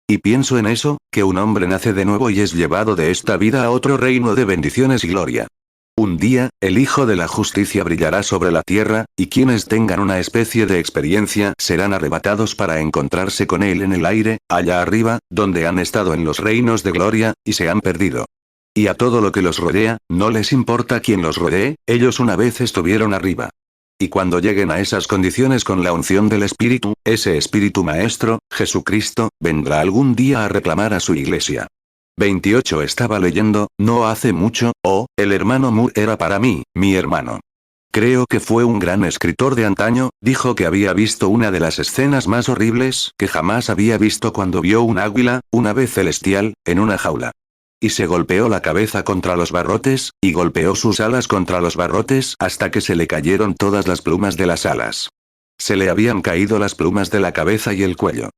Y pienso en eso, que un hombre nace de nuevo y es llevado de esta vida a otro reino de bendiciones y gloria. Un día, el Hijo de la Justicia brillará sobre la tierra, y quienes tengan una especie de experiencia serán arrebatados para encontrarse con Él en el aire, allá arriba, donde han estado en los reinos de gloria, y se han perdido. Y a todo lo que los rodea, no les importa quién los rodee, ellos una vez estuvieron arriba. Y cuando lleguen a esas condiciones con la unción del Espíritu, ese Espíritu Maestro, Jesucristo, vendrá algún día a reclamar a su iglesia. 28 Estaba leyendo, no hace mucho, el hermano Moore era para mí, mi hermano. Creo que fue un gran escritor de antaño, dijo que había visto una de las escenas más horribles que jamás había visto cuando vio un águila, una vez celestial, en una jaula. Y se golpeó la cabeza contra los barrotes, y golpeó sus alas contra los barrotes hasta que se le cayeron todas las plumas de las alas. Se le habían caído las plumas de la cabeza y el cuello.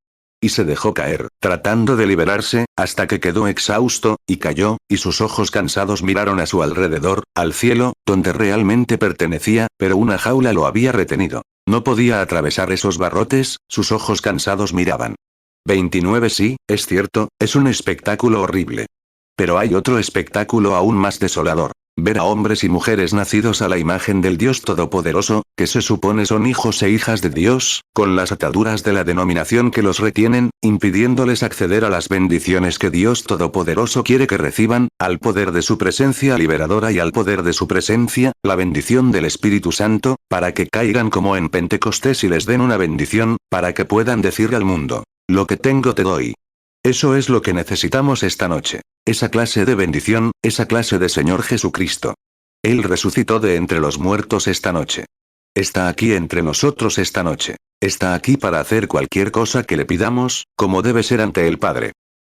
Y se dejó caer, tratando de liberarse, hasta que quedó exhausto, y cayó, y sus ojos cansados miraron a su alrededor, al cielo, donde realmente pertenecía, pero una jaula lo había retenido. No podía atravesar esos barrotes, sus ojos cansados miraban. 29 Sí, es cierto, es un espectáculo horrible. Pero hay otro espectáculo aún más desolador. Ver a hombres y mujeres nacidos a la imagen del Dios Todopoderoso, que se supone son hijos e hijas de Dios, con las ataduras de la denominación que los retienen, impidiéndoles acceder a las bendiciones que Dios Todopoderoso quiere que reciban, al poder de su presencia liberadora y al poder de su presencia, la bendición del Espíritu Santo, para que caigan como en Pentecostés y les den una bendición, para que puedan decir al mundo: lo que tengo te doy. Eso es lo que necesitamos esta noche. Esa clase de bendición, esa clase de Señor Jesucristo. Él resucitó de entre los muertos esta noche. Está aquí entre nosotros esta noche. Está aquí para hacer cualquier cosa que le pidamos, como debe ser ante el Padre.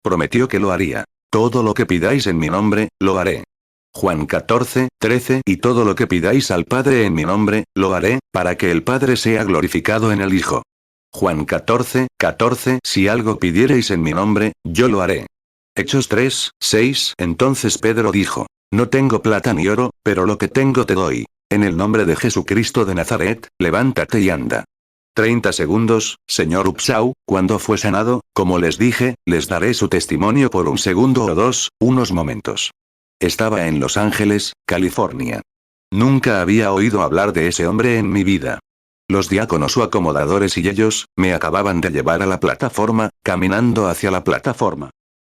Prometió que lo haría. Todo lo que pidáis en mi nombre, lo haré. Juan 14:13 Y todo lo que pidáis al Padre en mi nombre, lo haré, para que el Padre sea glorificado en el Hijo. Juan 14:14 Si algo pidiereis en mi nombre, yo lo haré. Hechos 3:6 Entonces Pedro dijo: no tengo plata ni oro, pero lo que tengo te doy. En el nombre de Jesucristo de Nazaret, levántate y anda. 30 segundos, señor Upshaw, cuando fue sanado, como les dije, les daré su testimonio por un segundo o dos, unos momentos. Estaba en Los Ángeles, California. Nunca había oído hablar de ese hombre en mi vida. Los diáconos o acomodadores y ellos, me acababan de llevar a la plataforma, caminando hacia la plataforma.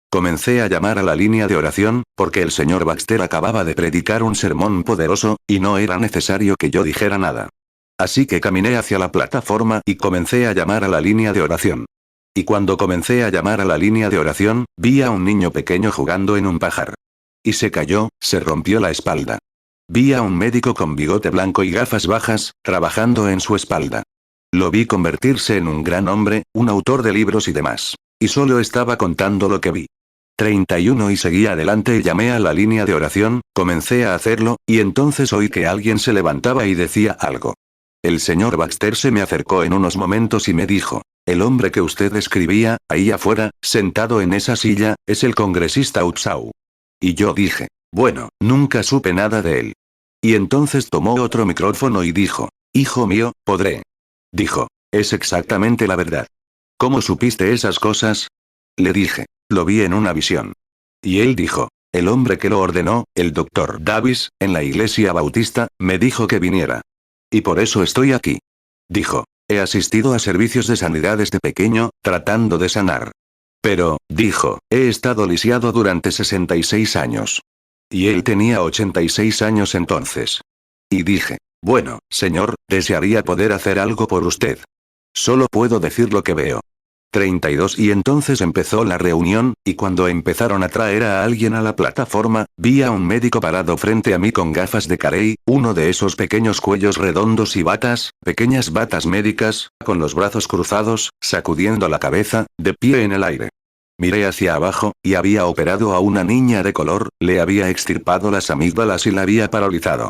Comencé a llamar a la línea de oración, porque el señor Baxter acababa de predicar un sermón poderoso, y no era necesario que yo dijera nada. Así que caminé hacia la plataforma y comencé a llamar a la línea de oración. Y cuando comencé a llamar a la línea de oración, vi a un niño pequeño jugando en un pajar. Y se cayó, se rompió la espalda. Vi a un médico con bigote blanco y gafas bajas, trabajando en su espalda. Lo vi convertirse en un gran hombre, un autor de libros y demás. Y solo estaba contando lo que vi. 31 y seguí adelante y llamé a la línea de oración, comencé a hacerlo, y entonces oí que alguien se levantaba y decía algo. El señor Baxter se me acercó en unos momentos y me dijo: el hombre que usted escribía, ahí afuera, sentado en esa silla, es el congresista Upshaw. Y yo dije: bueno, nunca supe nada de él. Y entonces tomó otro micrófono y dijo: hijo mío, podré. Dijo: es exactamente la verdad. ¿Cómo supiste esas cosas? Le dije: lo vi en una visión. Y él dijo: el hombre que lo ordenó, el doctor Davis, en la iglesia bautista, me dijo que viniera. Y por eso estoy aquí. Dijo: he asistido a servicios de sanidad desde pequeño, tratando de sanar. Pero, dijo, he estado lisiado durante 66 años. Y él tenía 86 años entonces. Y dije: bueno, señor, desearía poder hacer algo por usted. Solo puedo decir lo que veo. 32 Y entonces empezó la reunión, y cuando empezaron a traer a alguien a la plataforma, vi a un médico parado frente a mí con gafas de carey, uno de esos pequeños cuellos redondos y batas, pequeñas batas médicas, con los brazos cruzados, sacudiendo la cabeza, de pie en el aire. Miré hacia abajo, y había operado a una niña de color, le había extirpado las amígdalas y la había paralizado.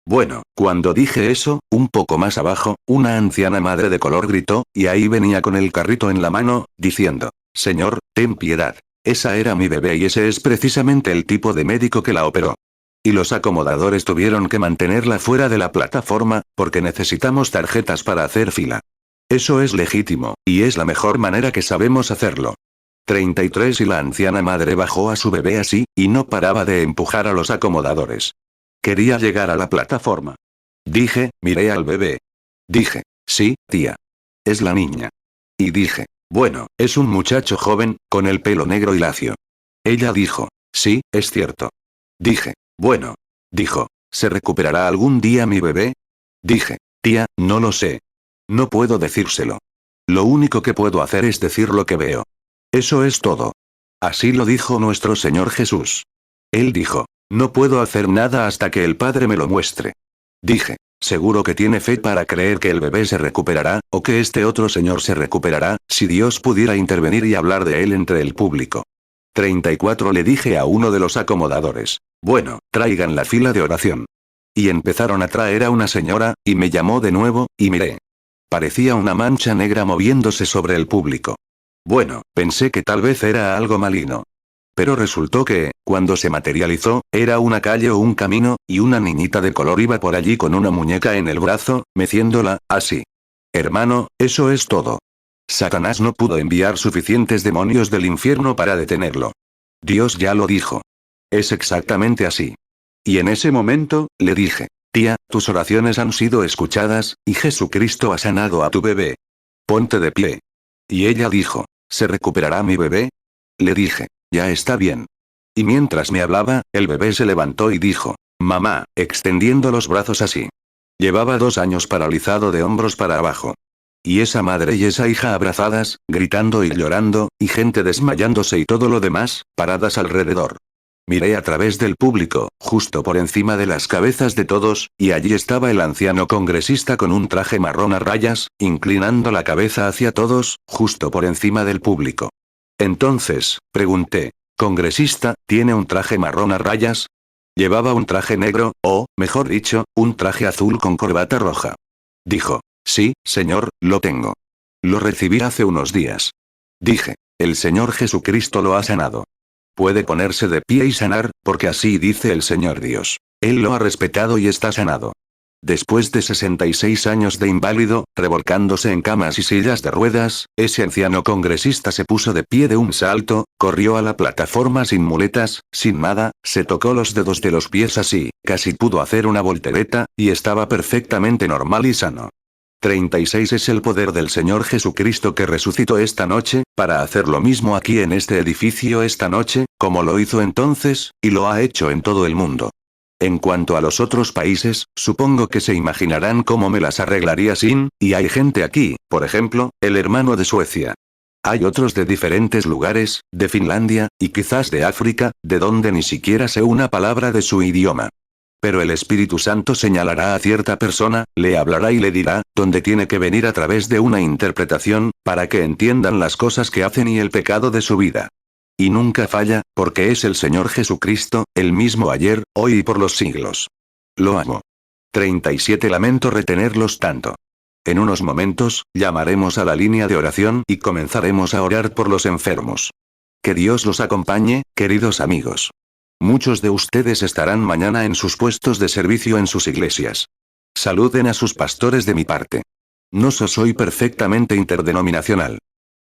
Bueno, cuando dije eso, un poco más abajo, una anciana madre de color gritó, y ahí venía con el carrito en la mano, diciendo: señor, ten piedad. Esa era mi bebé y ese es precisamente el tipo de médico que la operó. Y los acomodadores tuvieron que mantenerla fuera de la plataforma, porque necesitamos tarjetas para hacer fila. Eso es legítimo, y es la mejor manera que sabemos hacerlo. 33 Y la anciana madre bajó a su bebé así, y no paraba de empujar a los acomodadores. Quería llegar a la plataforma. Dije: miré al bebé. Dije: sí, tía. Es la niña. Y dije: bueno, es un muchacho joven, con el pelo negro y lacio. Ella dijo: sí, es cierto. Dije: bueno. Dijo: ¿se recuperará algún día mi bebé? Dije: tía, no lo sé. No puedo decírselo. Lo único que puedo hacer es decir lo que veo. Eso es todo. Así lo dijo nuestro Señor Jesús. Él dijo: no puedo hacer nada hasta que el Padre me lo muestre. Dije: seguro que tiene fe para creer que el bebé se recuperará, o que este otro señor se recuperará, si Dios pudiera intervenir y hablar de él entre el público. 34 Le dije a uno de los acomodadores: bueno, traigan la fila de oración. Y empezaron a traer a una señora, y me llamó de nuevo, y miré. Parecía una mancha negra moviéndose sobre el público. Bueno, pensé que tal vez era algo maligno. Pero resultó que, cuando se materializó, era una calle o un camino, y una niñita de color iba por allí con una muñeca en el brazo, meciéndola, así. Hermano, eso es todo. Satanás no pudo enviar suficientes demonios del infierno para detenerlo. Dios ya lo dijo. Es exactamente así. Y en ese momento, le dije, tía, tus oraciones han sido escuchadas, y Jesucristo ha sanado a tu bebé. Ponte de pie. Y ella dijo, ¿se recuperará mi bebé? Le dije, ya está bien. Y mientras me hablaba, el bebé se levantó y dijo, mamá, extendiendo los brazos así. Llevaba 2 años paralizado de hombros para abajo. Y esa madre y esa hija abrazadas, gritando y llorando, y gente desmayándose y todo lo demás, paradas alrededor. Miré a través del público, justo por encima de las cabezas de todos, y allí estaba el anciano congresista con un traje marrón a rayas, inclinando la cabeza hacia todos, justo por encima del público. Entonces, pregunté, ¿congresista, tiene un traje marrón a rayas? Llevaba un traje negro, o, mejor dicho, un traje azul con corbata roja. Dijo, sí, señor, lo tengo. Lo recibí hace unos días. Dije, el Señor Jesucristo lo ha sanado. Puede ponerse de pie y sanar, porque así dice el Señor Dios. Él lo ha respetado y está sanado. Después de 66 años de inválido, revolcándose en camas y sillas de ruedas, ese anciano congresista se puso de pie de un salto, corrió a la plataforma sin muletas, sin nada, se tocó los dedos de los pies así, casi pudo hacer una voltereta, y estaba perfectamente normal y sano. 36 es el poder del Señor Jesucristo que resucitó esta noche, para hacer lo mismo aquí en este edificio esta noche, como lo hizo entonces, y lo ha hecho en todo el mundo. En cuanto a los otros países, supongo que se imaginarán cómo me las arreglaría sin, y hay gente aquí, por ejemplo, el hermano de Suecia. Hay otros de diferentes lugares, de Finlandia, y quizás de África, de donde ni siquiera sé una palabra de su idioma. Pero el Espíritu Santo señalará a cierta persona, le hablará y le dirá, dónde tiene que venir a través de una interpretación, para que entiendan las cosas que hacen y el pecado de su vida. Y nunca falla, porque es el Señor Jesucristo, el mismo ayer, hoy y por los siglos. Lo amo. 37 Lamento retenerlos tanto. En unos momentos, llamaremos a la línea de oración y comenzaremos a orar por los enfermos. Que Dios los acompañe, queridos amigos. Muchos de ustedes estarán mañana en sus puestos de servicio en sus iglesias. Saluden a sus pastores de mi parte. No soy perfectamente interdenominacional.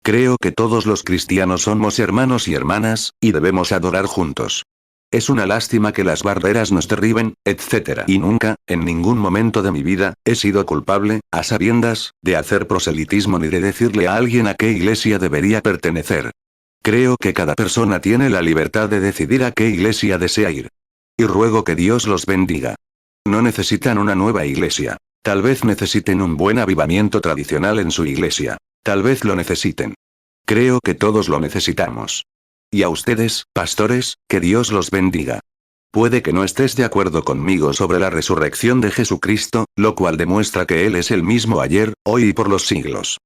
Creo que todos los cristianos somos hermanos y hermanas, y debemos adorar juntos. Es una lástima que las barreras nos derriben, etc. Y nunca, en ningún momento de mi vida, he sido culpable, a sabiendas, de hacer proselitismo ni de decirle a alguien a qué iglesia debería pertenecer. Creo que cada persona tiene la libertad de decidir a qué iglesia desea ir. Y ruego que Dios los bendiga. No necesitan una nueva iglesia. Tal vez necesiten un buen avivamiento tradicional en su iglesia. Tal vez lo necesiten. Creo que todos lo necesitamos. Y a ustedes, pastores, que Dios los bendiga. Puede que no estés de acuerdo conmigo sobre la resurrección de Jesucristo, lo cual demuestra que Él es el mismo ayer, hoy y por los siglos.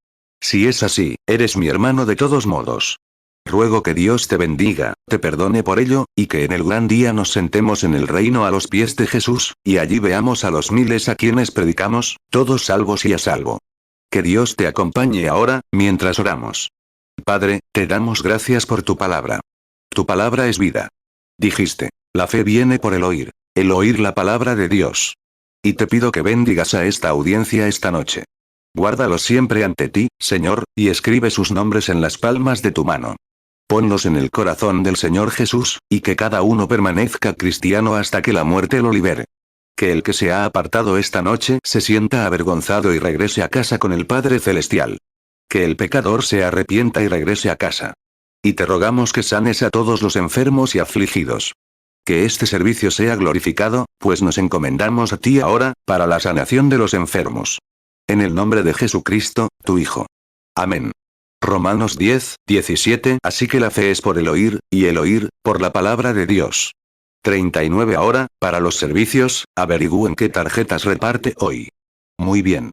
Si es así, eres mi hermano de todos modos. Ruego que Dios te bendiga, te perdone por ello, y que en el gran día nos sentemos en el reino a los pies de Jesús, y allí veamos a los miles a quienes predicamos, todos salvos y a salvo. Que Dios te acompañe ahora, mientras oramos. Padre, te damos gracias por tu palabra. Tu palabra es vida. Dijiste, la fe viene por el oír la palabra de Dios. Y te pido que bendigas a esta audiencia esta noche. Guárdalos siempre ante ti, Señor, y escribe sus nombres en las palmas de tu mano. Ponlos en el corazón del Señor Jesús, y que cada uno permanezca cristiano hasta que la muerte lo libere. Que el que se ha apartado esta noche se sienta avergonzado y regrese a casa con el Padre Celestial. Que el pecador se arrepienta y regrese a casa. Y te rogamos que sanes a todos los enfermos y afligidos. Que este servicio sea glorificado, pues nos encomendamos a ti ahora, para la sanación de los enfermos. En el nombre de Jesucristo, tu Hijo. Amén. Romanos 10, 17 Así que la fe es por el oír, y el oír, por la palabra de Dios. 39 Ahora, para los servicios, averigüen qué tarjetas reparte hoy. Muy bien.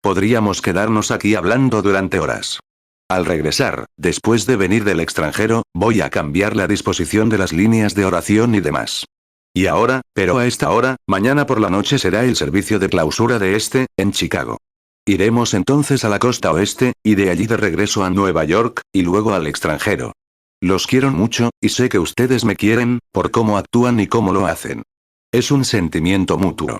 Podríamos quedarnos aquí hablando durante horas. Al regresar, después de venir del extranjero, voy a cambiar la disposición de las líneas de oración y demás. Y ahora, pero a esta hora, mañana por la noche será el servicio de clausura de en Chicago. Iremos entonces a la costa oeste, y de allí de regreso a Nueva York, y luego al extranjero. Los quiero mucho, y sé que ustedes me quieren, por cómo actúan y cómo lo hacen. Es un sentimiento mutuo.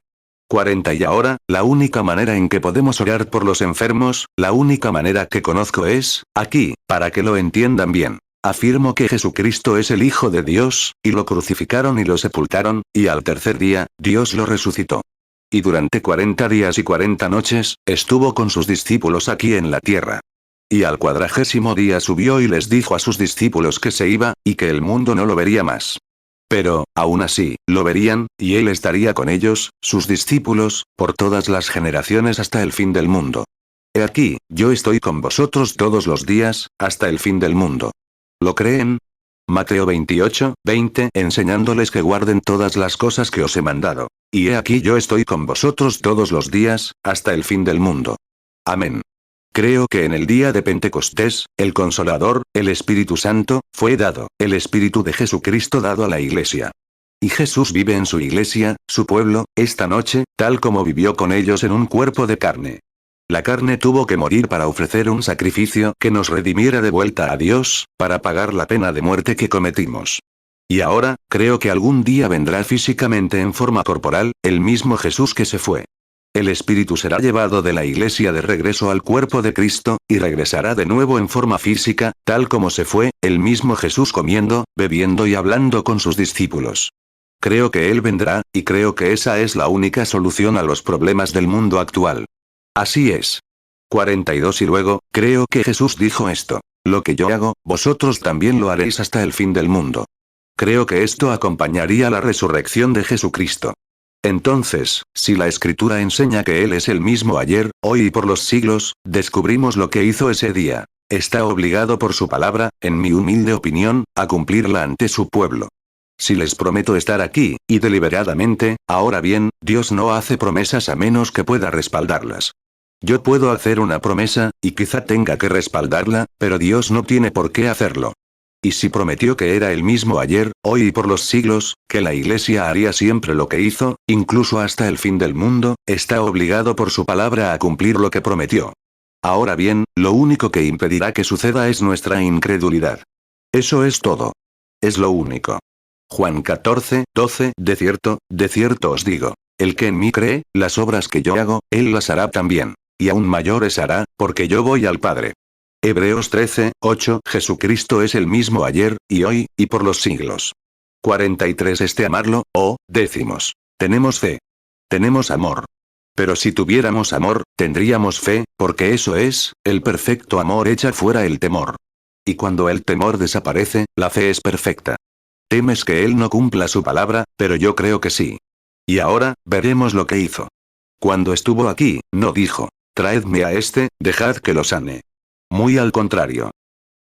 40 Y ahora, la única manera en que podemos orar por los enfermos, la única manera que conozco es, aquí, para que lo entiendan bien. Afirmo que Jesucristo es el Hijo de Dios, y lo crucificaron y lo sepultaron, y al tercer día, Dios lo resucitó. Y durante 40 días y 40 noches, estuvo con sus discípulos aquí en la tierra. Y al 40º día subió y les dijo a sus discípulos que se iba, y que el mundo no lo vería más. Pero, aún así, lo verían, y él estaría con ellos, sus discípulos, por todas las generaciones hasta el fin del mundo. He aquí, yo estoy con vosotros todos los días, hasta el fin del mundo. ¿Lo creen? Mateo 28, 20, enseñándoles que guarden todas las cosas que os he mandado. Y he aquí yo estoy con vosotros todos los días, hasta el fin del mundo. Amén. Creo que en el día de Pentecostés, el Consolador, el Espíritu Santo, fue dado, el Espíritu de Jesucristo dado a la Iglesia. Y Jesús vive en su Iglesia, su pueblo, esta noche, tal como vivió con ellos en un cuerpo de carne. La carne tuvo que morir para ofrecer un sacrificio que nos redimiera de vuelta a Dios, para pagar la pena de muerte que cometimos. Y ahora, creo que algún día vendrá físicamente en forma corporal, el mismo Jesús que se fue. El Espíritu será llevado de la Iglesia de regreso al cuerpo de Cristo, y regresará de nuevo en forma física, tal como se fue, el mismo Jesús comiendo, bebiendo y hablando con sus discípulos. Creo que Él vendrá, y creo que esa es la única solución a los problemas del mundo actual. Así es. 42 Y luego, creo que Jesús dijo esto: lo que yo hago, vosotros también lo haréis hasta el fin del mundo. Creo que esto acompañaría la resurrección de Jesucristo. Entonces, si la Escritura enseña que Él es el mismo ayer, hoy y por los siglos, descubrimos lo que hizo ese día. Está obligado por su palabra, en mi humilde opinión, a cumplirla ante su pueblo. Si les prometo estar aquí, y deliberadamente, ahora bien, Dios no hace promesas a menos que pueda respaldarlas. Yo puedo hacer una promesa, y quizá tenga que respaldarla, pero Dios no tiene por qué hacerlo. Y si prometió que era el mismo ayer, hoy y por los siglos, que la Iglesia haría siempre lo que hizo, incluso hasta el fin del mundo, está obligado por su palabra a cumplir lo que prometió. Ahora bien, lo único que impedirá que suceda es nuestra incredulidad. Eso es todo. Es lo único. Juan 14, 12, de cierto os digo, el que en mí cree, las obras que yo hago, él las hará también. Y aún mayores hará, porque yo voy al Padre. Hebreos 13, 8, Jesucristo es el mismo ayer, y hoy, y por los siglos. 43 Amarlo, decimos. Tenemos fe. Tenemos amor. Pero si tuviéramos amor, tendríamos fe, porque eso es, el perfecto amor echa fuera el temor. Y cuando el temor desaparece, la fe es perfecta. Temes que Él no cumpla su palabra, pero yo creo que sí. Y ahora, veremos lo que hizo. Cuando estuvo aquí, no dijo: traedme a este, dejad que lo sane. Muy al contrario.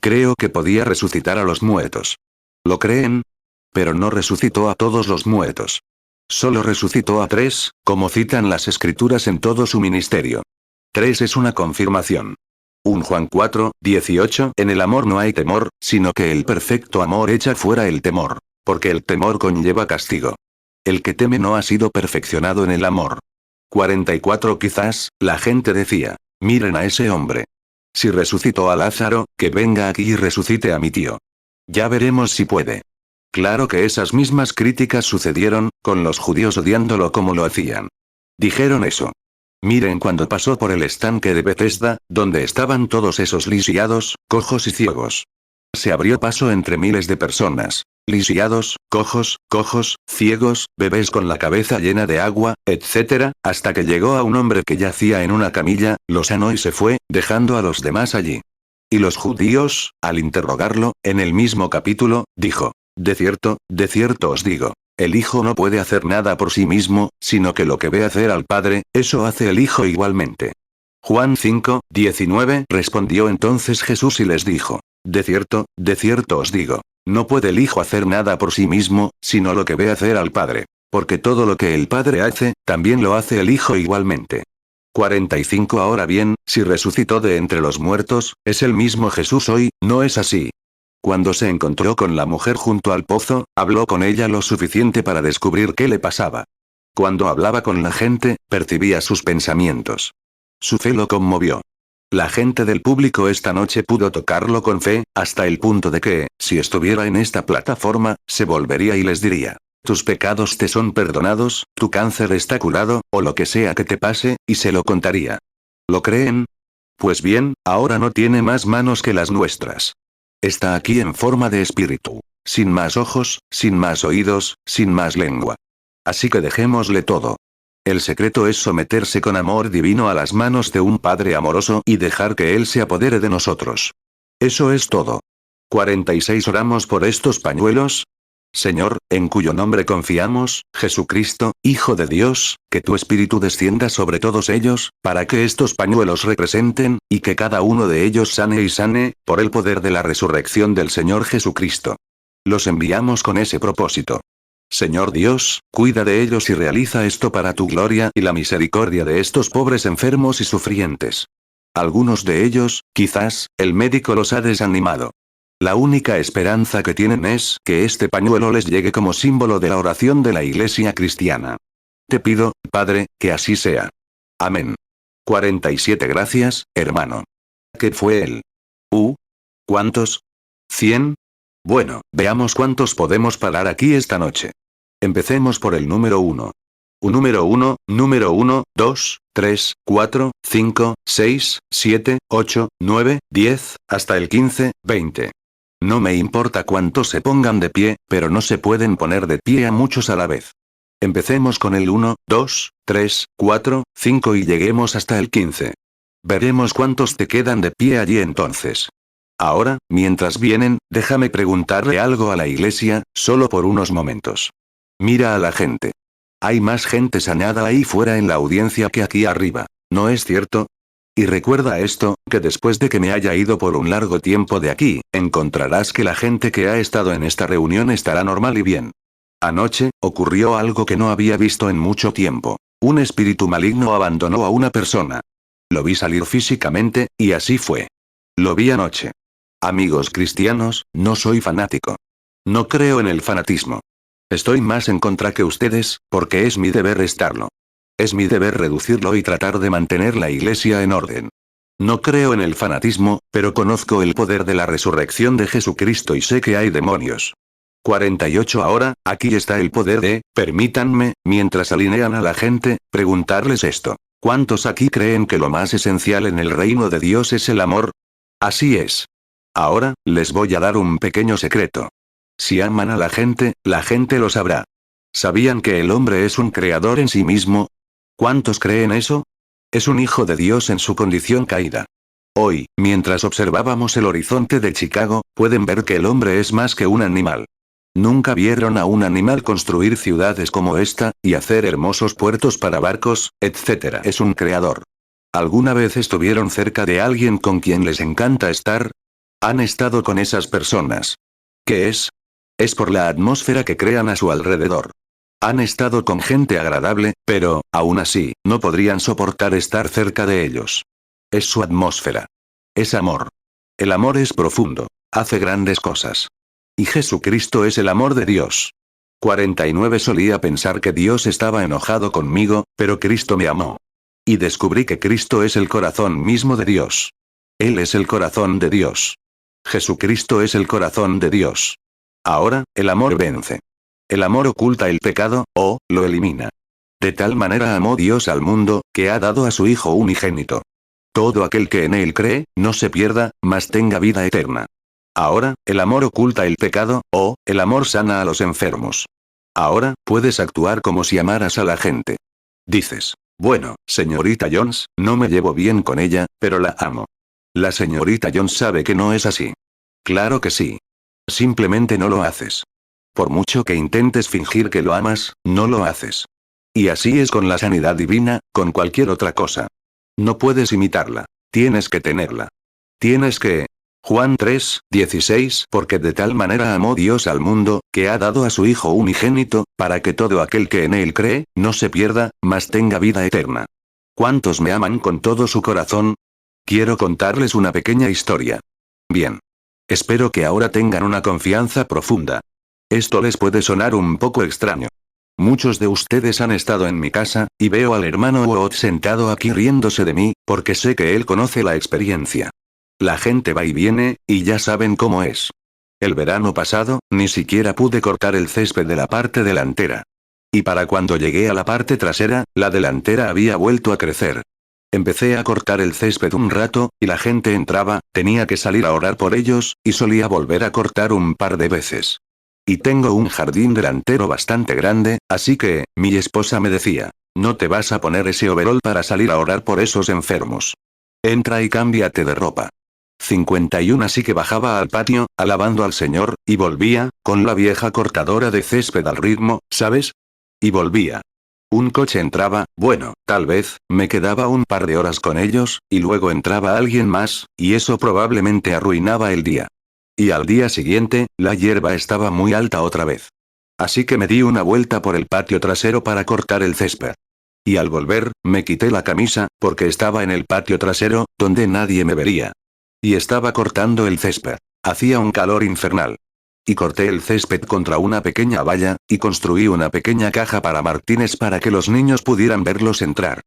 Creo que podía resucitar a los muertos. ¿Lo creen? Pero no resucitó a todos los muertos. Solo resucitó a 3, como citan las Escrituras en todo su ministerio. 3 es una confirmación. 1 Juan 4, 18 En el amor no hay temor, sino que el perfecto amor echa fuera el temor. Porque el temor conlleva castigo. El que teme no ha sido perfeccionado en el amor. 44 Quizás, la gente decía: miren a ese hombre. Si resucitó a Lázaro, que venga aquí y resucite a mi tío. Ya veremos si puede. Claro que esas mismas críticas sucedieron, con los judíos odiándolo como lo hacían. Dijeron eso. Miren cuando pasó por el estanque de Bethesda, donde estaban todos esos lisiados, cojos y ciegos. Se abrió paso entre miles de personas. Lisiados, cojos, ciegos, bebés con la cabeza llena de agua, etc., hasta que llegó a un hombre que yacía en una camilla, lo sanó y se fue, dejando a los demás allí. Y los judíos, al interrogarlo, en el mismo capítulo, dijo: de cierto os digo, el Hijo no puede hacer nada por sí mismo, sino que lo que ve hacer al Padre, eso hace el Hijo igualmente. Juan 5, 19 Respondió entonces Jesús y les dijo: de cierto os digo, no puede el Hijo hacer nada por sí mismo, sino lo que ve hacer al Padre. Porque todo lo que el Padre hace, también lo hace el Hijo igualmente. 45 Ahora bien, si resucitó de entre los muertos, es el mismo Jesús hoy, ¿no es así? Cuando se encontró con la mujer junto al pozo, habló con ella lo suficiente para descubrir qué le pasaba. Cuando hablaba con la gente, percibía sus pensamientos. Su fe lo conmovió. La gente del público esta noche pudo tocarlo con fe, hasta el punto de que, si estuviera en esta plataforma, se volvería y les diría: tus pecados te son perdonados, tu cáncer está curado, o lo que sea que te pase, y se lo contaría. ¿Lo creen? Pues bien, ahora no tiene más manos que las nuestras. Está aquí en forma de espíritu. Sin más ojos, sin más oídos, sin más lengua. Así que dejémosle todo. El secreto es someterse con amor divino a las manos de un Padre amoroso y dejar que Él se apodere de nosotros. Eso es todo. 46. Oramos por estos pañuelos. Señor, en cuyo nombre confiamos, Jesucristo, Hijo de Dios, que tu Espíritu descienda sobre todos ellos, para que estos pañuelos representen, y que cada uno de ellos sane y sane, por el poder de la resurrección del Señor Jesucristo. Los enviamos con ese propósito. Señor Dios, cuida de ellos y realiza esto para tu gloria y la misericordia de estos pobres enfermos y sufrientes. Algunos de ellos, quizás, el médico los ha desanimado. La única esperanza que tienen es que este pañuelo les llegue como símbolo de la oración de la Iglesia cristiana. Te pido, Padre, que así sea. Amén. 47. Gracias, hermano. ¿Qué fue él? ¿Cuántos? ¿100? Bueno, veamos cuántos podemos parar aquí esta noche. Empecemos por el número 1. Número 1, 2, 3, 4, 5, 6, 7, 8, 9, 10, hasta el 15, 20. No me importa cuántos se pongan de pie, pero no se pueden poner de pie a muchos a la vez. Empecemos con el 1, 2, 3, 4, 5 y lleguemos hasta el 15. Veremos cuántos te quedan de pie allí entonces. Ahora, mientras vienen, déjame preguntarle algo a la iglesia, solo por unos momentos. Mira a la gente. Hay más gente sanada ahí fuera en la audiencia que aquí arriba, ¿no es cierto? Y recuerda esto, que después de que me haya ido por un largo tiempo de aquí, encontrarás que la gente que ha estado en esta reunión estará normal y bien. Anoche, ocurrió algo que no había visto en mucho tiempo. Un espíritu maligno abandonó a una persona. Lo vi salir físicamente, y así fue. Lo vi anoche. Amigos cristianos, no soy fanático. No creo en el fanatismo. Estoy más en contra que ustedes, porque es mi deber estarlo. Es mi deber reducirlo y tratar de mantener la iglesia en orden. No creo en el fanatismo, pero conozco el poder de la resurrección de Jesucristo y sé que hay demonios. 48. Ahora, aquí está el poder de, permítanme, mientras alinean a la gente, preguntarles esto. ¿Cuántos aquí creen que lo más esencial en el reino de Dios es el amor? Así es. Ahora, les voy a dar un pequeño secreto. Si aman a la gente lo sabrá. ¿Sabían que el hombre es un creador en sí mismo? ¿Cuántos creen eso? Es un hijo de Dios en su condición caída. Hoy, mientras observábamos el horizonte de Chicago, pueden ver que el hombre es más que un animal. Nunca vieron a un animal construir ciudades como esta, y hacer hermosos puertos para barcos, etc. Es un creador. ¿Alguna vez estuvieron cerca de alguien con quien les encanta estar? Han estado con esas personas. ¿Qué es? Es por la atmósfera que crean a su alrededor. Han estado con gente agradable, pero, aún así, no podrían soportar estar cerca de ellos. Es su atmósfera. Es amor. El amor es profundo. Hace grandes cosas. Y Jesucristo es el amor de Dios. 49. Solía pensar que Dios estaba enojado conmigo, pero Cristo me amó. Y descubrí que Cristo es el corazón mismo de Dios. Él es el corazón de Dios. Jesucristo es el corazón de Dios. Ahora, el amor vence. El amor oculta el pecado, o, lo elimina. De tal manera amó Dios al mundo, que ha dado a su Hijo unigénito. Todo aquel que en él cree, no se pierda, mas tenga vida eterna. Ahora, el amor oculta el pecado, o, el amor sana a los enfermos. Ahora, puedes actuar como si amaras a la gente. Dices, bueno, señorita Jones, no me llevo bien con ella, pero la amo. La señorita Jones sabe que no es así. Claro que sí. Simplemente no lo haces. Por mucho que intentes fingir que lo amas, no lo haces. Y así es con la sanidad divina, con cualquier otra cosa. No puedes imitarla. Tienes que tenerla. Tienes que... Juan 3, 16. Porque de tal manera amó Dios al mundo, que ha dado a su Hijo unigénito, para que todo aquel que en él cree, no se pierda, mas tenga vida eterna. ¿Cuántos me aman con todo su corazón? Quiero contarles una pequeña historia. Bien. Espero que ahora tengan una confianza profunda. Esto les puede sonar un poco extraño. Muchos de ustedes han estado en mi casa, y veo al hermano Wood sentado aquí riéndose de mí, porque sé que él conoce la experiencia. La gente va y viene, y ya saben cómo es. El verano pasado, ni siquiera pude cortar el césped de la parte delantera. Y para cuando llegué a la parte trasera, la delantera había vuelto a crecer. Empecé a cortar el césped un rato, y la gente entraba, tenía que salir a orar por ellos, y solía volver a cortar un par de veces. Y tengo un jardín delantero bastante grande, así que, mi esposa me decía, no te vas a poner ese overol para salir a orar por esos enfermos. Entra y cámbiate de ropa. 51. Así que bajaba al patio, alabando al Señor, y volvía, con la vieja cortadora de césped al ritmo, ¿sabes? Y volvía. Un coche entraba, bueno, tal vez, me quedaba un par de horas con ellos, y luego entraba alguien más, y eso probablemente arruinaba el día. Y al día siguiente, la hierba estaba muy alta otra vez. Así que me di una vuelta por el patio trasero para cortar el césped. Y al volver, me quité la camisa, porque estaba en el patio trasero, donde nadie me vería. Y estaba cortando el césped. Hacía un calor infernal. Y corté el césped contra una pequeña valla, y construí una pequeña caja para Martínez para que los niños pudieran verlos entrar.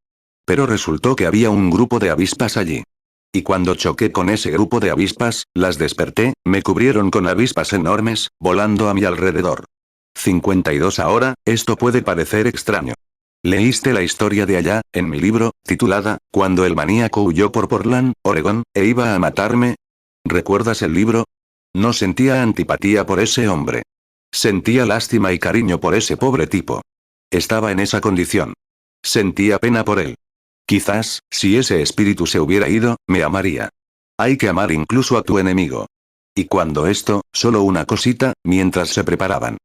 Pero resultó que había un grupo de avispas allí. Y cuando choqué con ese grupo de avispas, las desperté, me cubrieron con avispas enormes, volando a mi alrededor. 52. Ahora, esto puede parecer extraño. ¿Leíste la historia de allá, en mi libro, titulada, Cuando el maníaco huyó por Portland, Oregón, e iba a matarme? ¿Recuerdas el libro? No sentía antipatía por ese hombre. Sentía lástima y cariño por ese pobre tipo. Estaba en esa condición. Sentía pena por él. Quizás, si ese espíritu se hubiera ido, me amaría. Hay que amar incluso a tu enemigo. Y cuando esto, solo una cosita, mientras se preparaban.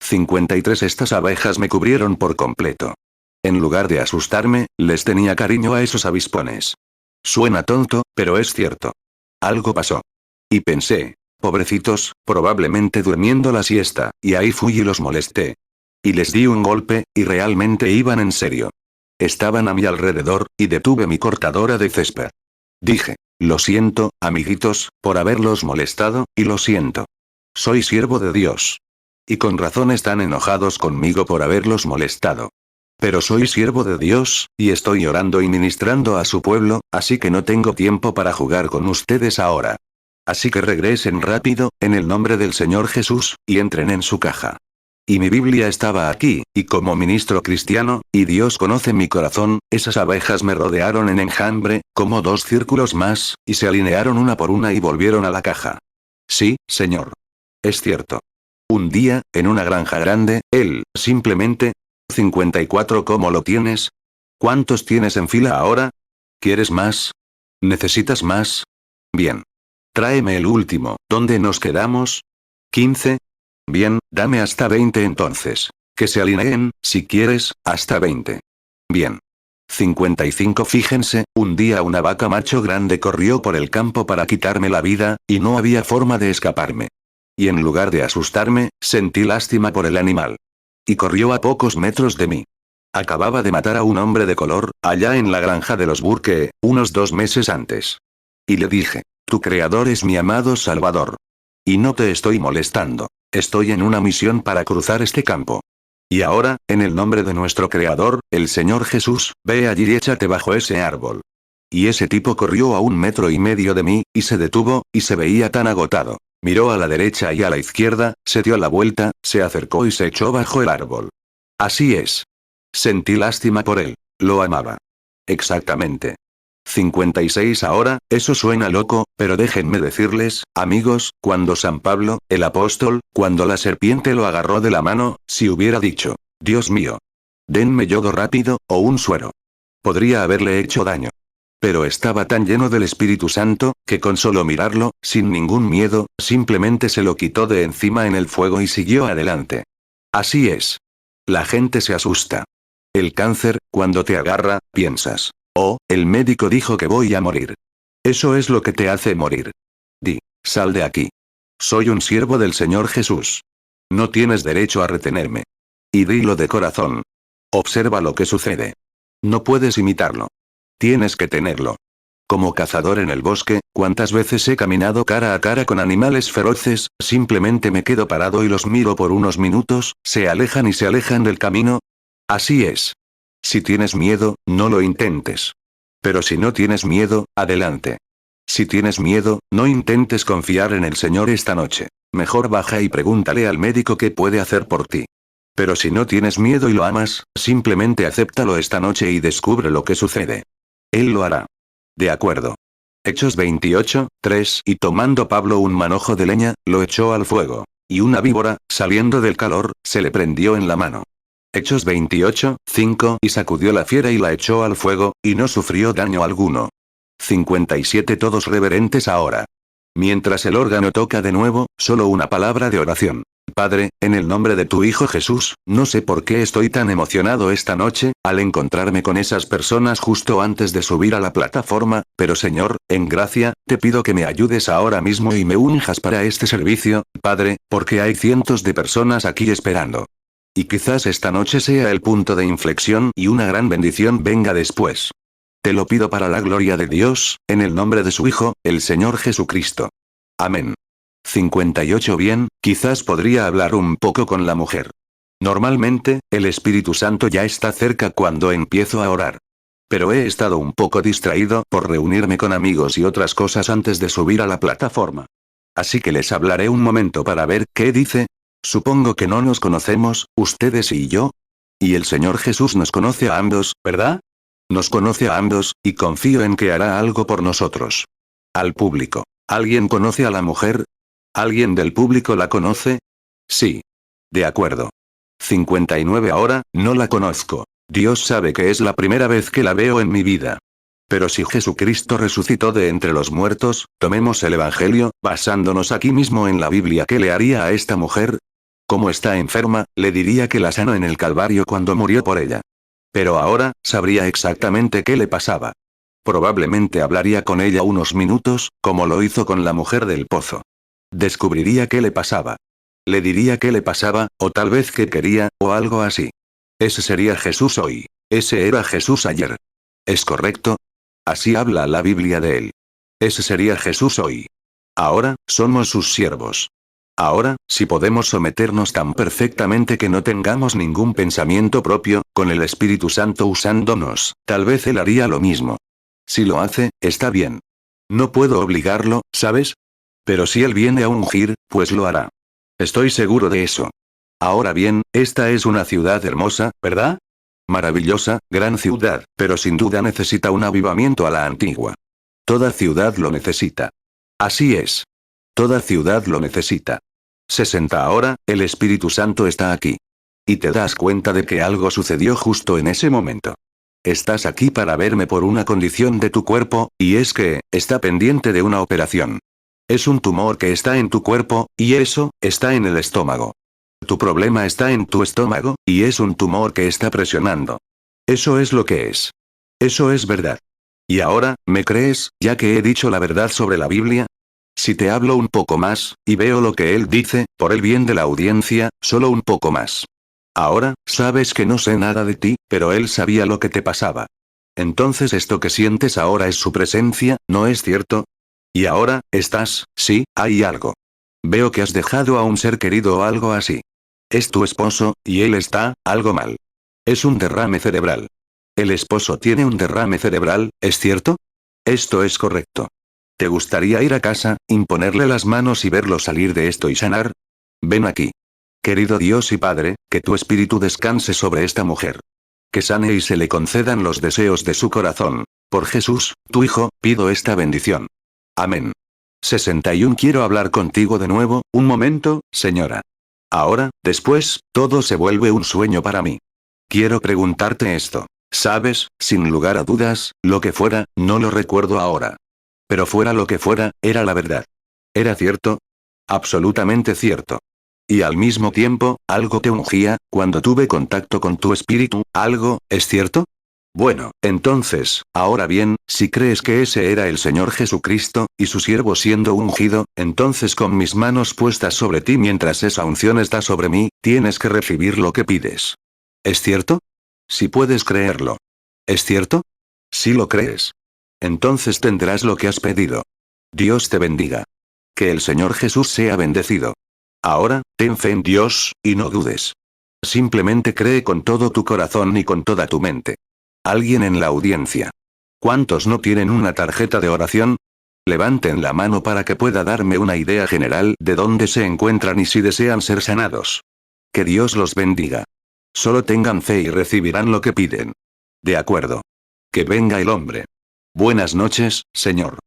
53. Estas abejas me cubrieron por completo. En lugar de asustarme, les tenía cariño a esos avispones. Suena tonto, pero es cierto. Algo pasó. Y pensé, pobrecitos, probablemente durmiendo la siesta, y ahí fui y los molesté. Y les di un golpe, y realmente iban en serio. Estaban a mi alrededor, y detuve mi cortadora de césped. Dije, lo siento, amiguitos, por haberlos molestado, y lo siento. Soy siervo de Dios. Y con razón están enojados conmigo por haberlos molestado. Pero soy siervo de Dios, y estoy orando y ministrando a su pueblo, así que no tengo tiempo para jugar con ustedes ahora. Así que regresen rápido, en el nombre del Señor Jesús, y entren en su caja. Y mi Biblia estaba aquí, y como ministro cristiano, y Dios conoce mi corazón, esas abejas me rodearon en enjambre, como 2 círculos más, y se alinearon una por una y volvieron a la caja. Sí, Señor. Es cierto. Un día, en una granja grande, él, simplemente... 54. ¿Cómo lo tienes? ¿Cuántos tienes en fila ahora? ¿Quieres más? ¿Necesitas más? Bien. Tráeme el último. ¿Dónde nos quedamos? 15. Bien, dame hasta 20 entonces. Que se alineen, si quieres, hasta 20. Bien. 55. Fíjense, un día una vaca macho grande corrió por el campo para quitarme la vida, y no había forma de escaparme. Y en lugar de asustarme, sentí lástima por el animal. Y corrió a pocos metros de mí. Acababa de matar a un hombre de color, allá en la granja de los Burke, unos 2 meses antes. Y le dije, tu creador es mi amado Salvador. Y no te estoy molestando. Estoy en una misión para cruzar este campo. Y ahora, en el nombre de nuestro creador, el Señor Jesús, ve allí y échate bajo ese árbol. Y ese tipo corrió a 1,5 metros de mí, y se detuvo, y se veía tan agotado. Miró a la derecha y a la izquierda, se dio la vuelta, se acercó y se echó bajo el árbol. Así es. Sentí lástima por él. Lo amaba. Exactamente. 56. Ahora, eso suena loco, pero déjenme decirles, amigos, cuando San Pablo, el apóstol, cuando la serpiente lo agarró de la mano, si hubiera dicho, Dios mío, denme yodo rápido, o un suero. Podría haberle hecho daño. Pero estaba tan lleno del Espíritu Santo, que con solo mirarlo, sin ningún miedo, simplemente se lo quitó de encima en el fuego y siguió adelante. Así es. La gente se asusta. El cáncer, cuando te agarra, piensas, oh, el médico dijo que voy a morir. Eso es lo que te hace morir. Di, sal de aquí. Soy un siervo del Señor Jesús. No tienes derecho a retenerme. Y dilo de corazón. Observa lo que sucede. No puedes imitarlo. Tienes que tenerlo. Como cazador en el bosque, ¿cuántas veces he caminado cara a cara con animales feroces? Simplemente me quedo parado y los miro por unos minutos, se alejan y se alejan del camino. Así es. Si tienes miedo, no lo intentes. Pero si no tienes miedo, adelante. Si tienes miedo, no intentes confiar en el Señor esta noche. Mejor baja y pregúntale al médico qué puede hacer por ti. Pero si no tienes miedo y lo amas, simplemente acéptalo esta noche y descubre lo que sucede. Él lo hará. De acuerdo. Hechos 28, 3. Y tomando Pablo un manojo de leña, lo echó al fuego. Y una víbora, saliendo del calor, se le prendió en la mano. Hechos 28, 5. Y sacudió la fiera y la echó al fuego, y no sufrió daño alguno. 57. Todos reverentes ahora. Mientras el órgano toca de nuevo, solo una palabra de oración. Padre, en el nombre de tu Hijo Jesús, no sé por qué estoy tan emocionado esta noche, al encontrarme con esas personas justo antes de subir a la plataforma, pero Señor, en gracia, te pido que me ayudes ahora mismo y me unjas para este servicio, Padre, porque hay cientos de personas aquí esperando. Y quizás esta noche sea el punto de inflexión y una gran bendición venga después. Te lo pido para la gloria de Dios, en el nombre de su Hijo, el Señor Jesucristo. Amén. 58. Bien, quizás podría hablar un poco con la mujer. Normalmente, el Espíritu Santo ya está cerca cuando empiezo a orar. Pero he estado un poco distraído por reunirme con amigos y otras cosas antes de subir a la plataforma. Así que les hablaré un momento para ver qué dice. Supongo que no nos conocemos, ustedes y yo. Y el Señor Jesús nos conoce a ambos, ¿verdad? Nos conoce a ambos, y confío en que hará algo por nosotros. Al público. ¿Alguien conoce a la mujer? ¿Alguien del público la conoce? Sí. De acuerdo. 59. Ahora, no la conozco. Dios sabe que es la primera vez que la veo en mi vida. Pero si Jesucristo resucitó de entre los muertos, tomemos el Evangelio, basándonos aquí mismo en la Biblia. ¿Qué le haría a esta mujer? Como está enferma, le diría que la sanó en el Calvario cuando murió por ella. Pero ahora, sabría exactamente qué le pasaba. Probablemente hablaría con ella unos minutos, como lo hizo con la mujer del pozo. Descubriría qué le pasaba. Le diría qué le pasaba, o tal vez qué quería, o algo así. Ese sería Jesús hoy. Ese era Jesús ayer. ¿Es correcto? Así habla la Biblia de él. Ese sería Jesús hoy. Ahora, somos sus siervos. Ahora, si podemos someternos tan perfectamente que no tengamos ningún pensamiento propio, con el Espíritu Santo usándonos, tal vez él haría lo mismo. Si lo hace, está bien. No puedo obligarlo, ¿sabes? Pero si él viene a ungir, pues lo hará. Estoy seguro de eso. Ahora bien, esta es una ciudad hermosa, ¿verdad? Maravillosa, gran ciudad, pero sin duda necesita un avivamiento a la antigua. Toda ciudad lo necesita. Así es. Toda ciudad lo necesita. 60. Ahora, el Espíritu Santo está aquí. Y te das cuenta de que algo sucedió justo en ese momento. Estás aquí para verme por una condición de tu cuerpo, y es que, está pendiente de una operación. Es un tumor que está en tu cuerpo, y eso, está en el estómago. Tu problema está en tu estómago, y es un tumor que está presionando. Eso es lo que es. Eso es verdad. Y ahora, ¿me crees, ya que he dicho la verdad sobre la Biblia? Si te hablo un poco más, y veo lo que él dice, por el bien de la audiencia, solo un poco más. Ahora, sabes que no sé nada de ti, pero él sabía lo que te pasaba. Entonces esto que sientes ahora es su presencia, ¿no es cierto? Y ahora, estás, sí, hay algo. Veo que has dejado a un ser querido o algo así. Es tu esposo, y él está, algo mal. Es un derrame cerebral. El esposo tiene un derrame cerebral, ¿es cierto? Esto es correcto. ¿Te gustaría ir a casa, imponerle las manos y verlo salir de esto y sanar? Ven aquí. Querido Dios y Padre, que tu espíritu descanse sobre esta mujer. Que sane y se le concedan los deseos de su corazón. Por Jesús, tu Hijo, pido esta bendición. Amén. 61. Quiero hablar contigo de nuevo, un momento, señora. Ahora, después, todo se vuelve un sueño para mí. Quiero preguntarte esto. Sabes, sin lugar a dudas, lo que fuera, no lo recuerdo ahora. Pero fuera lo que fuera, era la verdad. ¿Era cierto? Absolutamente cierto. Y al mismo tiempo, algo te ungía, cuando tuve contacto con tu espíritu, algo, ¿es cierto? Bueno, entonces, ahora bien, si crees que ese era el Señor Jesucristo, y su siervo siendo ungido, entonces con mis manos puestas sobre ti mientras esa unción está sobre mí, tienes que recibir lo que pides. ¿Es cierto? Si puedes creerlo. ¿Es cierto? Si lo crees. Entonces tendrás lo que has pedido. Dios te bendiga. Que el Señor Jesús sea bendecido. Ahora, ten fe en Dios, y no dudes. Simplemente cree con todo tu corazón y con toda tu mente. Alguien en la audiencia. ¿Cuántos no tienen una tarjeta de oración? Levanten la mano para que pueda darme una idea general de dónde se encuentran y si desean ser sanados. Que Dios los bendiga. Solo tengan fe y recibirán lo que piden. De acuerdo. Que venga el hombre. Buenas noches, señor.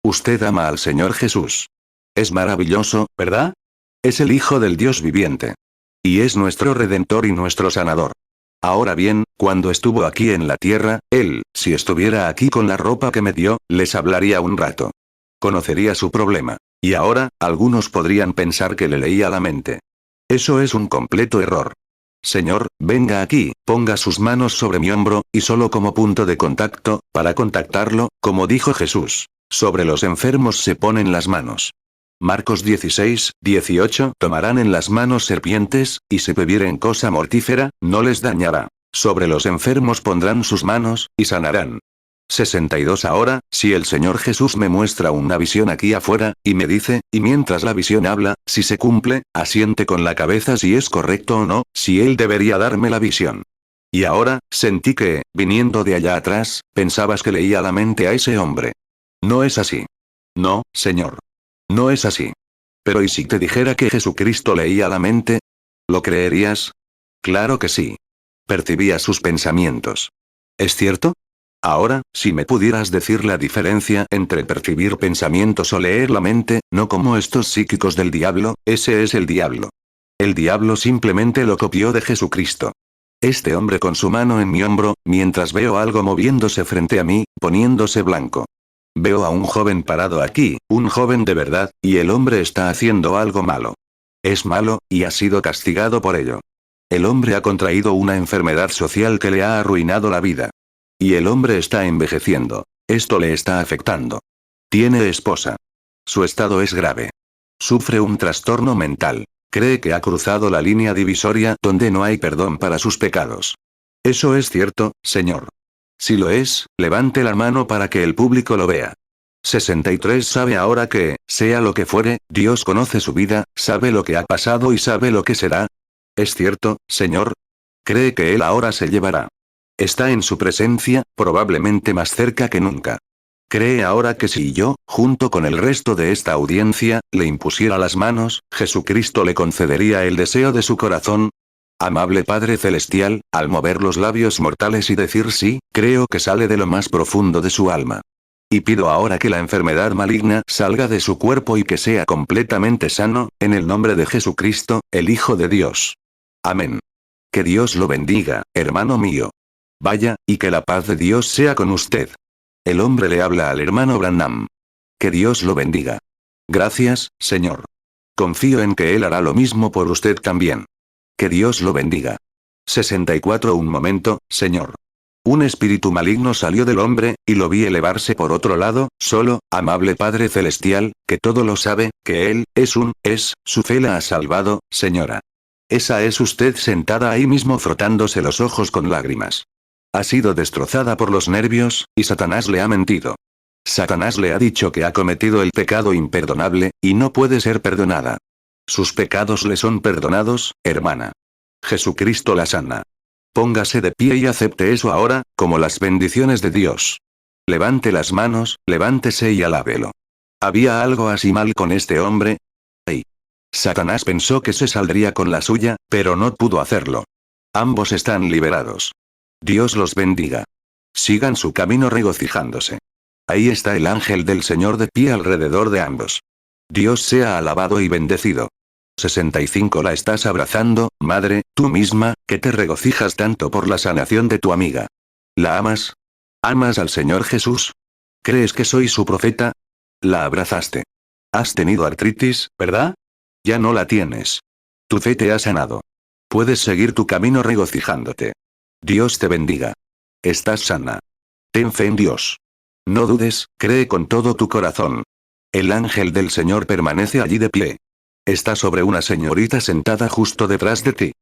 Usted ama al Señor Jesús. Es maravilloso, ¿verdad? Es el Hijo del Dios viviente. Y es nuestro Redentor y nuestro Sanador. Ahora bien, cuando estuvo aquí en la tierra, Él, si estuviera aquí con la ropa que me dio, les hablaría un rato. Conocería su problema. Y ahora, algunos podrían pensar que le leía la mente. Eso es un completo error. Señor, venga aquí, ponga sus manos sobre mi hombro, y solo como punto de contacto, para contactarlo, como dijo Jesús. Sobre los enfermos se ponen las manos. Marcos 16:18 Tomarán en las manos serpientes, y si bebieren cosa mortífera, no les dañará. Sobre los enfermos pondrán sus manos, y sanarán. 62 Ahora, si el Señor Jesús me muestra una visión aquí afuera, y me dice, y mientras la visión habla, si se cumple, asiente con la cabeza si es correcto o no, si Él debería darme la visión. Y ahora, sentí que, viniendo de allá atrás, pensabas que leía la mente a ese hombre. No es así. No, Señor. No es así. Pero ¿y si te dijera que Jesucristo leía la mente? ¿Lo creerías? Claro que sí. Percibía sus pensamientos. ¿Es cierto? Ahora, si me pudieras decir la diferencia entre percibir pensamientos o leer la mente, no como estos psíquicos del diablo, ese es el diablo. El diablo simplemente lo copió de Jesucristo. Este hombre con su mano en mi hombro, mientras veo algo moviéndose frente a mí, poniéndose blanco. Veo a un joven parado aquí, un joven de verdad, y el hombre está haciendo algo malo. Es malo, y ha sido castigado por ello. El hombre ha contraído una enfermedad social que le ha arruinado la vida. Y el hombre está envejeciendo. Esto le está afectando. Tiene esposa. Su estado es grave. Sufre un trastorno mental. Cree que ha cruzado la línea divisoria donde no hay perdón para sus pecados. ¿Eso es cierto, señor? Si lo es, levante la mano para que el público lo vea. 63 Sabe ahora que, sea lo que fuere, Dios conoce su vida, sabe lo que ha pasado y sabe lo que será. ¿Es cierto, señor? ¿Cree que Él ahora se llevará? Está en su presencia, probablemente más cerca que nunca. ¿Cree ahora que si yo, junto con el resto de esta audiencia, le impusiera las manos, Jesucristo le concedería el deseo de su corazón? Amable Padre Celestial, al mover los labios mortales y decir sí, creo que sale de lo más profundo de su alma. Y pido ahora que la enfermedad maligna salga de su cuerpo y que sea completamente sano, en el nombre de Jesucristo, el Hijo de Dios. Amén. Que Dios lo bendiga, hermano mío. Vaya, y que la paz de Dios sea con usted. El hombre le habla al hermano Branham. Que Dios lo bendiga. Gracias, Señor. Confío en que Él hará lo mismo por usted también. Que Dios lo bendiga. 64 Un momento, Señor. Un espíritu maligno salió del hombre, y lo vi elevarse por otro lado, solo, amable Padre Celestial, que todo lo sabe, que Él, su fe la ha salvado, señora. Esa es usted sentada ahí mismo frotándose los ojos con lágrimas. Ha sido destrozada por los nervios, y Satanás le ha mentido. Satanás le ha dicho que ha cometido el pecado imperdonable, y no puede ser perdonada. Sus pecados le son perdonados, hermana. Jesucristo la sana. Póngase de pie y acepte eso ahora, como las bendiciones de Dios. Levante las manos, levántese y alábelo. ¿Había algo así mal con este hombre? ¡Ay! Satanás pensó que se saldría con la suya, pero no pudo hacerlo. Ambos están liberados. Dios los bendiga. Sigan su camino regocijándose. Ahí está el ángel del Señor de pie alrededor de ambos. Dios sea alabado y bendecido. 65 La estás abrazando, madre, tú misma, que te regocijas tanto por la sanación de tu amiga. ¿La amas? ¿Amas al Señor Jesús? ¿Crees que soy su profeta? La abrazaste. Has tenido artritis, ¿verdad? Ya no la tienes. Tu fe te ha sanado. Puedes seguir tu camino regocijándote. Dios te bendiga. Estás sana. Ten fe en Dios. No dudes, cree con todo tu corazón. El ángel del Señor permanece allí de pie. Está sobre una señorita sentada justo detrás de ti.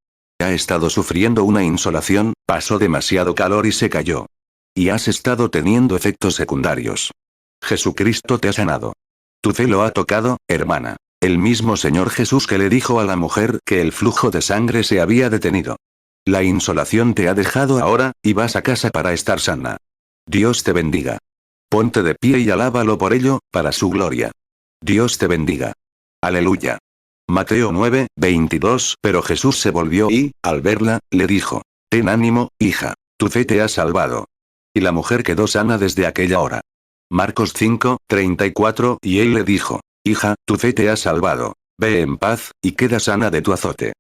Ha estado sufriendo una insolación, pasó demasiado calor y se cayó. Y has estado teniendo efectos secundarios. Jesucristo te ha sanado. Tu fe lo ha tocado, hermana. El mismo Señor Jesús que le dijo a la mujer que el flujo de sangre se había detenido. La insolación te ha dejado ahora, y vas a casa para estar sana. Dios te bendiga. Ponte de pie y alábalo por ello, para su gloria. Dios te bendiga. Aleluya. Mateo 9:22 Pero Jesús se volvió y, al verla, le dijo: Ten ánimo, hija, tu fe te ha salvado. Y la mujer quedó sana desde aquella hora. Marcos 5:34, y él le dijo: hija, tu fe te ha salvado. Ve en paz, y queda sana de tu azote.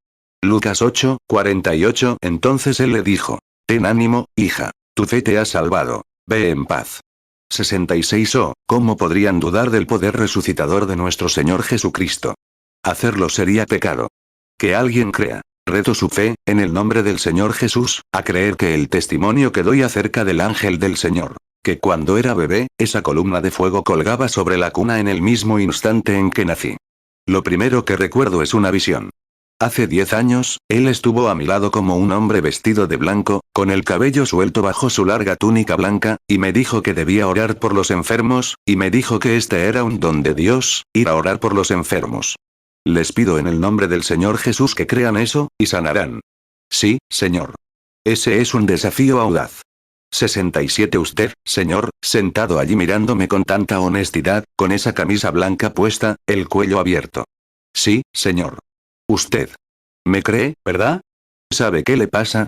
Lucas 8:48, entonces él le dijo: ten ánimo, hija, tu fe te ha salvado. Ve en paz. 66. Oh, ¿cómo podrían dudar del poder resucitador de nuestro Señor Jesucristo? Hacerlo sería pecado. Que alguien crea. Reto su fe, en el nombre del Señor Jesús, a creer que el testimonio que doy acerca del ángel del Señor, que cuando era bebé, esa columna de fuego colgaba sobre la cuna en el mismo instante en que nací. Lo primero que recuerdo es una visión. Hace 10 años, él estuvo a mi lado como un hombre vestido de blanco, con el cabello suelto bajo su larga túnica blanca, y me dijo que debía orar por los enfermos, y me dijo que este era un don de Dios, ir a orar por los enfermos. Les pido en el nombre del Señor Jesús que crean eso, y sanarán. Sí, Señor. Ese es un desafío audaz. 67. Usted, Señor, sentado allí mirándome con tanta honestidad, con esa camisa blanca puesta, el cuello abierto. Sí, Señor. Usted. ¿Me cree, verdad? ¿Sabe qué le pasa?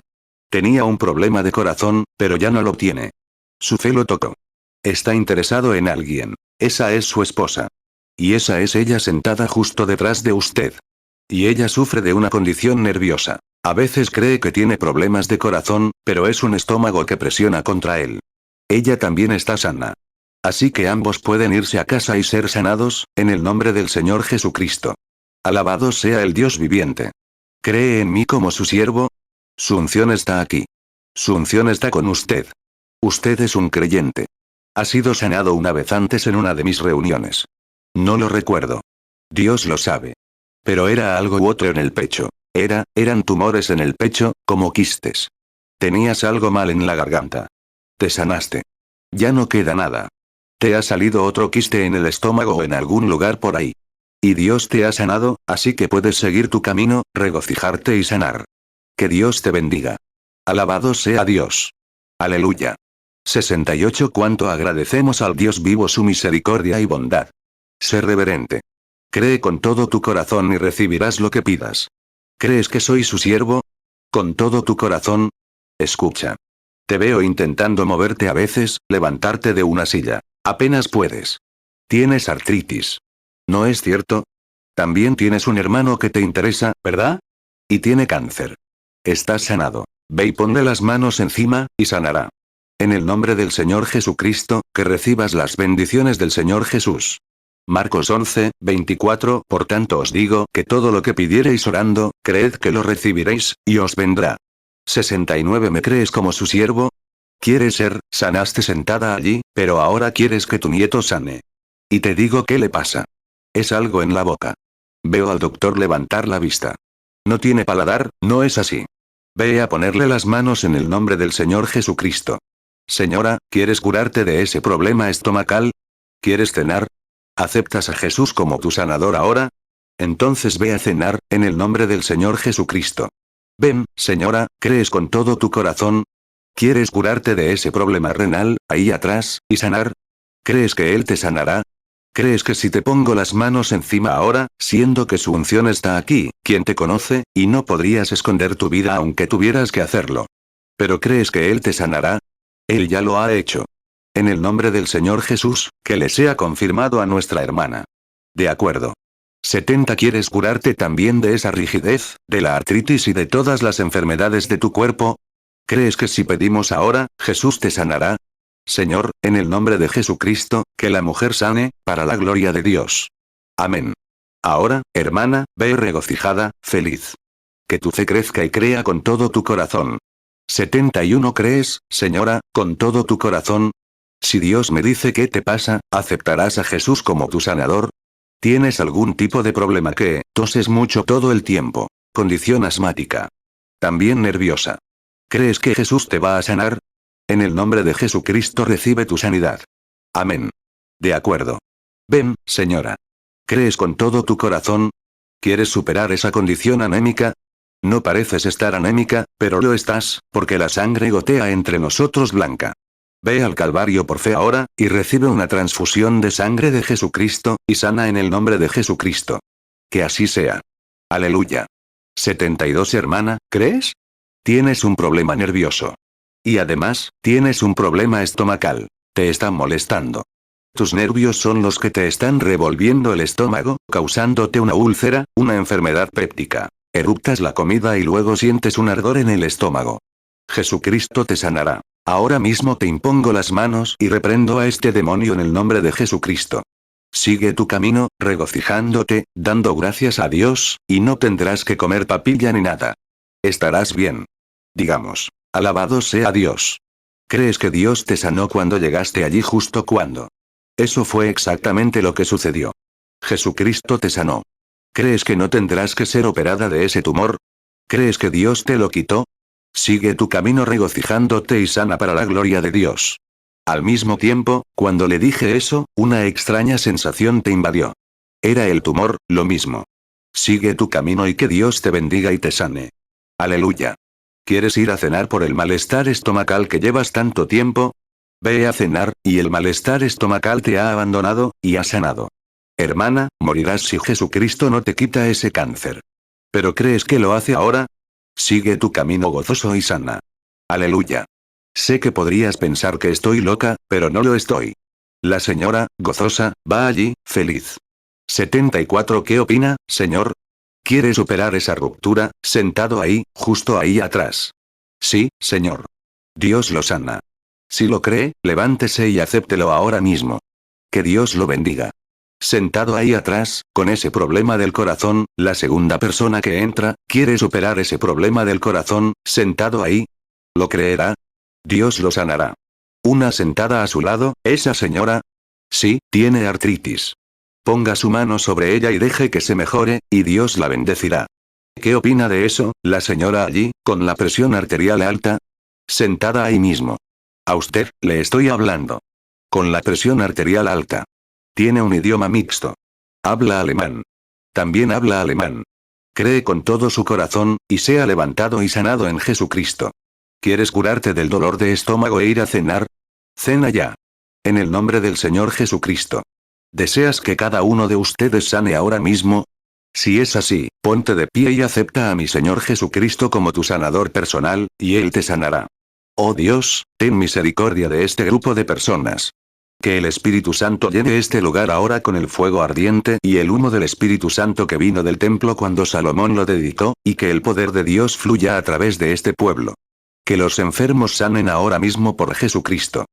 Tenía un problema de corazón, pero ya no lo tiene. Su fe lo tocó. Está interesado en alguien. Esa es su esposa. Y esa es ella sentada justo detrás de usted. Y ella sufre de una condición nerviosa. A veces cree que tiene problemas de corazón, pero es un estómago que presiona contra él. Ella también está sana. Así que ambos pueden irse a casa y ser sanados, en el nombre del Señor Jesucristo. Alabado sea el Dios viviente. ¿Cree en mí como su siervo? Su unción está aquí. Su unción está con usted. Usted es un creyente. Ha sido sanado una vez antes en una de mis reuniones. No lo recuerdo. Dios lo sabe. Pero era algo u otro en el pecho. Eran tumores en el pecho, como quistes. Tenías algo mal en la garganta. Te sanaste. Ya no queda nada. Te ha salido otro quiste en el estómago o en algún lugar por ahí. Y Dios te ha sanado, así que puedes seguir tu camino, regocijarte y sanar. Que Dios te bendiga. Alabado sea Dios. Aleluya. 68. Cuánto agradecemos al Dios vivo su misericordia y bondad. Sé reverente. Cree con todo tu corazón y recibirás lo que pidas. ¿Crees que soy su siervo? ¿Con todo tu corazón? Escucha. Te veo intentando moverte a veces, levantarte de una silla. Apenas puedes. Tienes artritis. ¿No es cierto? También tienes un hermano que te interesa, ¿verdad? Y tiene cáncer. Estás sanado. Ve y ponle las manos encima, y sanará. En el nombre del Señor Jesucristo, que recibas las bendiciones del Señor Jesús. Marcos 11:24. Por tanto os digo que todo lo que pidiereis orando, creed que lo recibiréis, y os vendrá. 69. ¿Me crees como su siervo? ¿Quieres ser? Sanaste sentada allí, pero ahora quieres que tu nieto sane. Y te digo qué le pasa. Es algo en la boca. Veo al doctor levantar la vista. No tiene paladar, ¿no es así? Ve a ponerle las manos en el nombre del Señor Jesucristo. Señora, ¿quieres curarte de ese problema estomacal? ¿Quieres cenar? ¿Aceptas a Jesús como tu sanador ahora? Entonces ve a cenar, en el nombre del Señor Jesucristo. Ven, señora, ¿crees con todo tu corazón? ¿Quieres curarte de ese problema renal, ahí atrás, y sanar? ¿Crees que Él te sanará? ¿Crees que si te pongo las manos encima ahora, siendo que su unción está aquí, quien te conoce, y no podrías esconder tu vida aunque tuvieras que hacerlo? ¿Pero crees que Él te sanará? Él ya lo ha hecho. En el nombre del Señor Jesús, que le sea confirmado a nuestra hermana. De acuerdo. 70. ¿Quieres curarte también de esa rigidez, de la artritis y de todas las enfermedades de tu cuerpo? ¿Crees que si pedimos ahora, Jesús te sanará? Señor, en el nombre de Jesucristo, que la mujer sane, para la gloria de Dios. Amén. Ahora, hermana, ve regocijada, feliz. Que tu fe crezca y crea con todo tu corazón. 71. ¿Crees, señora, con todo tu corazón? Si Dios me dice qué te pasa, ¿aceptarás a Jesús como tu sanador? ¿Tienes algún tipo de problema que, toses mucho todo el tiempo? Condición asmática. También nerviosa. ¿Crees que Jesús te va a sanar? En el nombre de Jesucristo recibe tu sanidad. Amén. De acuerdo. Ven, señora. ¿Crees con todo tu corazón? ¿Quieres superar esa condición anémica? No pareces estar anémica, pero lo estás, porque la sangre gotea entre nosotros blanca. Ve al Calvario por fe ahora, y recibe una transfusión de sangre de Jesucristo, y sana en el nombre de Jesucristo. Que así sea. Aleluya. 72. Hermana, ¿crees? Tienes un problema nervioso. Y además, tienes un problema estomacal. Te está molestando. Tus nervios son los que te están revolviendo el estómago, causándote una úlcera, una enfermedad péptica. Eructas la comida y luego sientes un ardor en el estómago. Jesucristo te sanará. Ahora mismo te impongo las manos y reprendo a este demonio en el nombre de Jesucristo. Sigue tu camino, regocijándote, dando gracias a Dios, y no tendrás que comer papilla ni nada. Estarás bien. Digamos, alabado sea Dios. ¿Crees que Dios te sanó cuando llegaste allí justo cuando? Eso fue exactamente lo que sucedió. Jesucristo te sanó. ¿Crees que no tendrás que ser operada de ese tumor? ¿Crees que Dios te lo quitó? Sigue tu camino regocijándote y sana para la gloria de Dios. Al mismo tiempo, cuando le dije eso, una extraña sensación te invadió. Era el tumor, lo mismo. Sigue tu camino y que Dios te bendiga y te sane. Aleluya. ¿Quieres ir a cenar por el malestar estomacal que llevas tanto tiempo? Ve a cenar, y el malestar estomacal te ha abandonado, y ha sanado. Hermana, morirás si Jesucristo no te quita ese cáncer. ¿Pero crees que lo hace ahora? Sigue tu camino gozoso y sana. Aleluya. Sé que podrías pensar que estoy loca, pero no lo estoy. La señora, gozosa, va allí, feliz. 74. ¿Qué opina, señor? ¿Quiere superar esa ruptura, sentado ahí, justo ahí atrás? Sí, señor. Dios lo sana. Si lo cree, levántese y acéptelo ahora mismo. Que Dios lo bendiga. Sentado ahí atrás, con ese problema del corazón, la segunda persona que entra, quiere superar ese problema del corazón, sentado ahí. ¿Lo creerá? Dios lo sanará. Una sentada a su lado, esa señora. Sí, tiene artritis. Ponga su mano sobre ella y deje que se mejore, y Dios la bendecirá. ¿Qué opina de eso, la señora allí, con la presión arterial alta? Sentada ahí mismo. A usted, le estoy hablando. Con la presión arterial alta. Tiene un idioma mixto. Habla alemán. También habla alemán. Cree con todo su corazón, y sea levantado y sanado en Jesucristo. ¿Quieres curarte del dolor de estómago e ir a cenar? Cena ya. En el nombre del Señor Jesucristo. ¿Deseas que cada uno de ustedes sane ahora mismo? Si es así, ponte de pie y acepta a mi Señor Jesucristo como tu sanador personal, y Él te sanará. Oh Dios, ten misericordia de este grupo de personas. Que el Espíritu Santo llene este lugar ahora con el fuego ardiente y el humo del Espíritu Santo que vino del templo cuando Salomón lo dedicó, y que el poder de Dios fluya a través de este pueblo. Que los enfermos sanen ahora mismo por Jesucristo.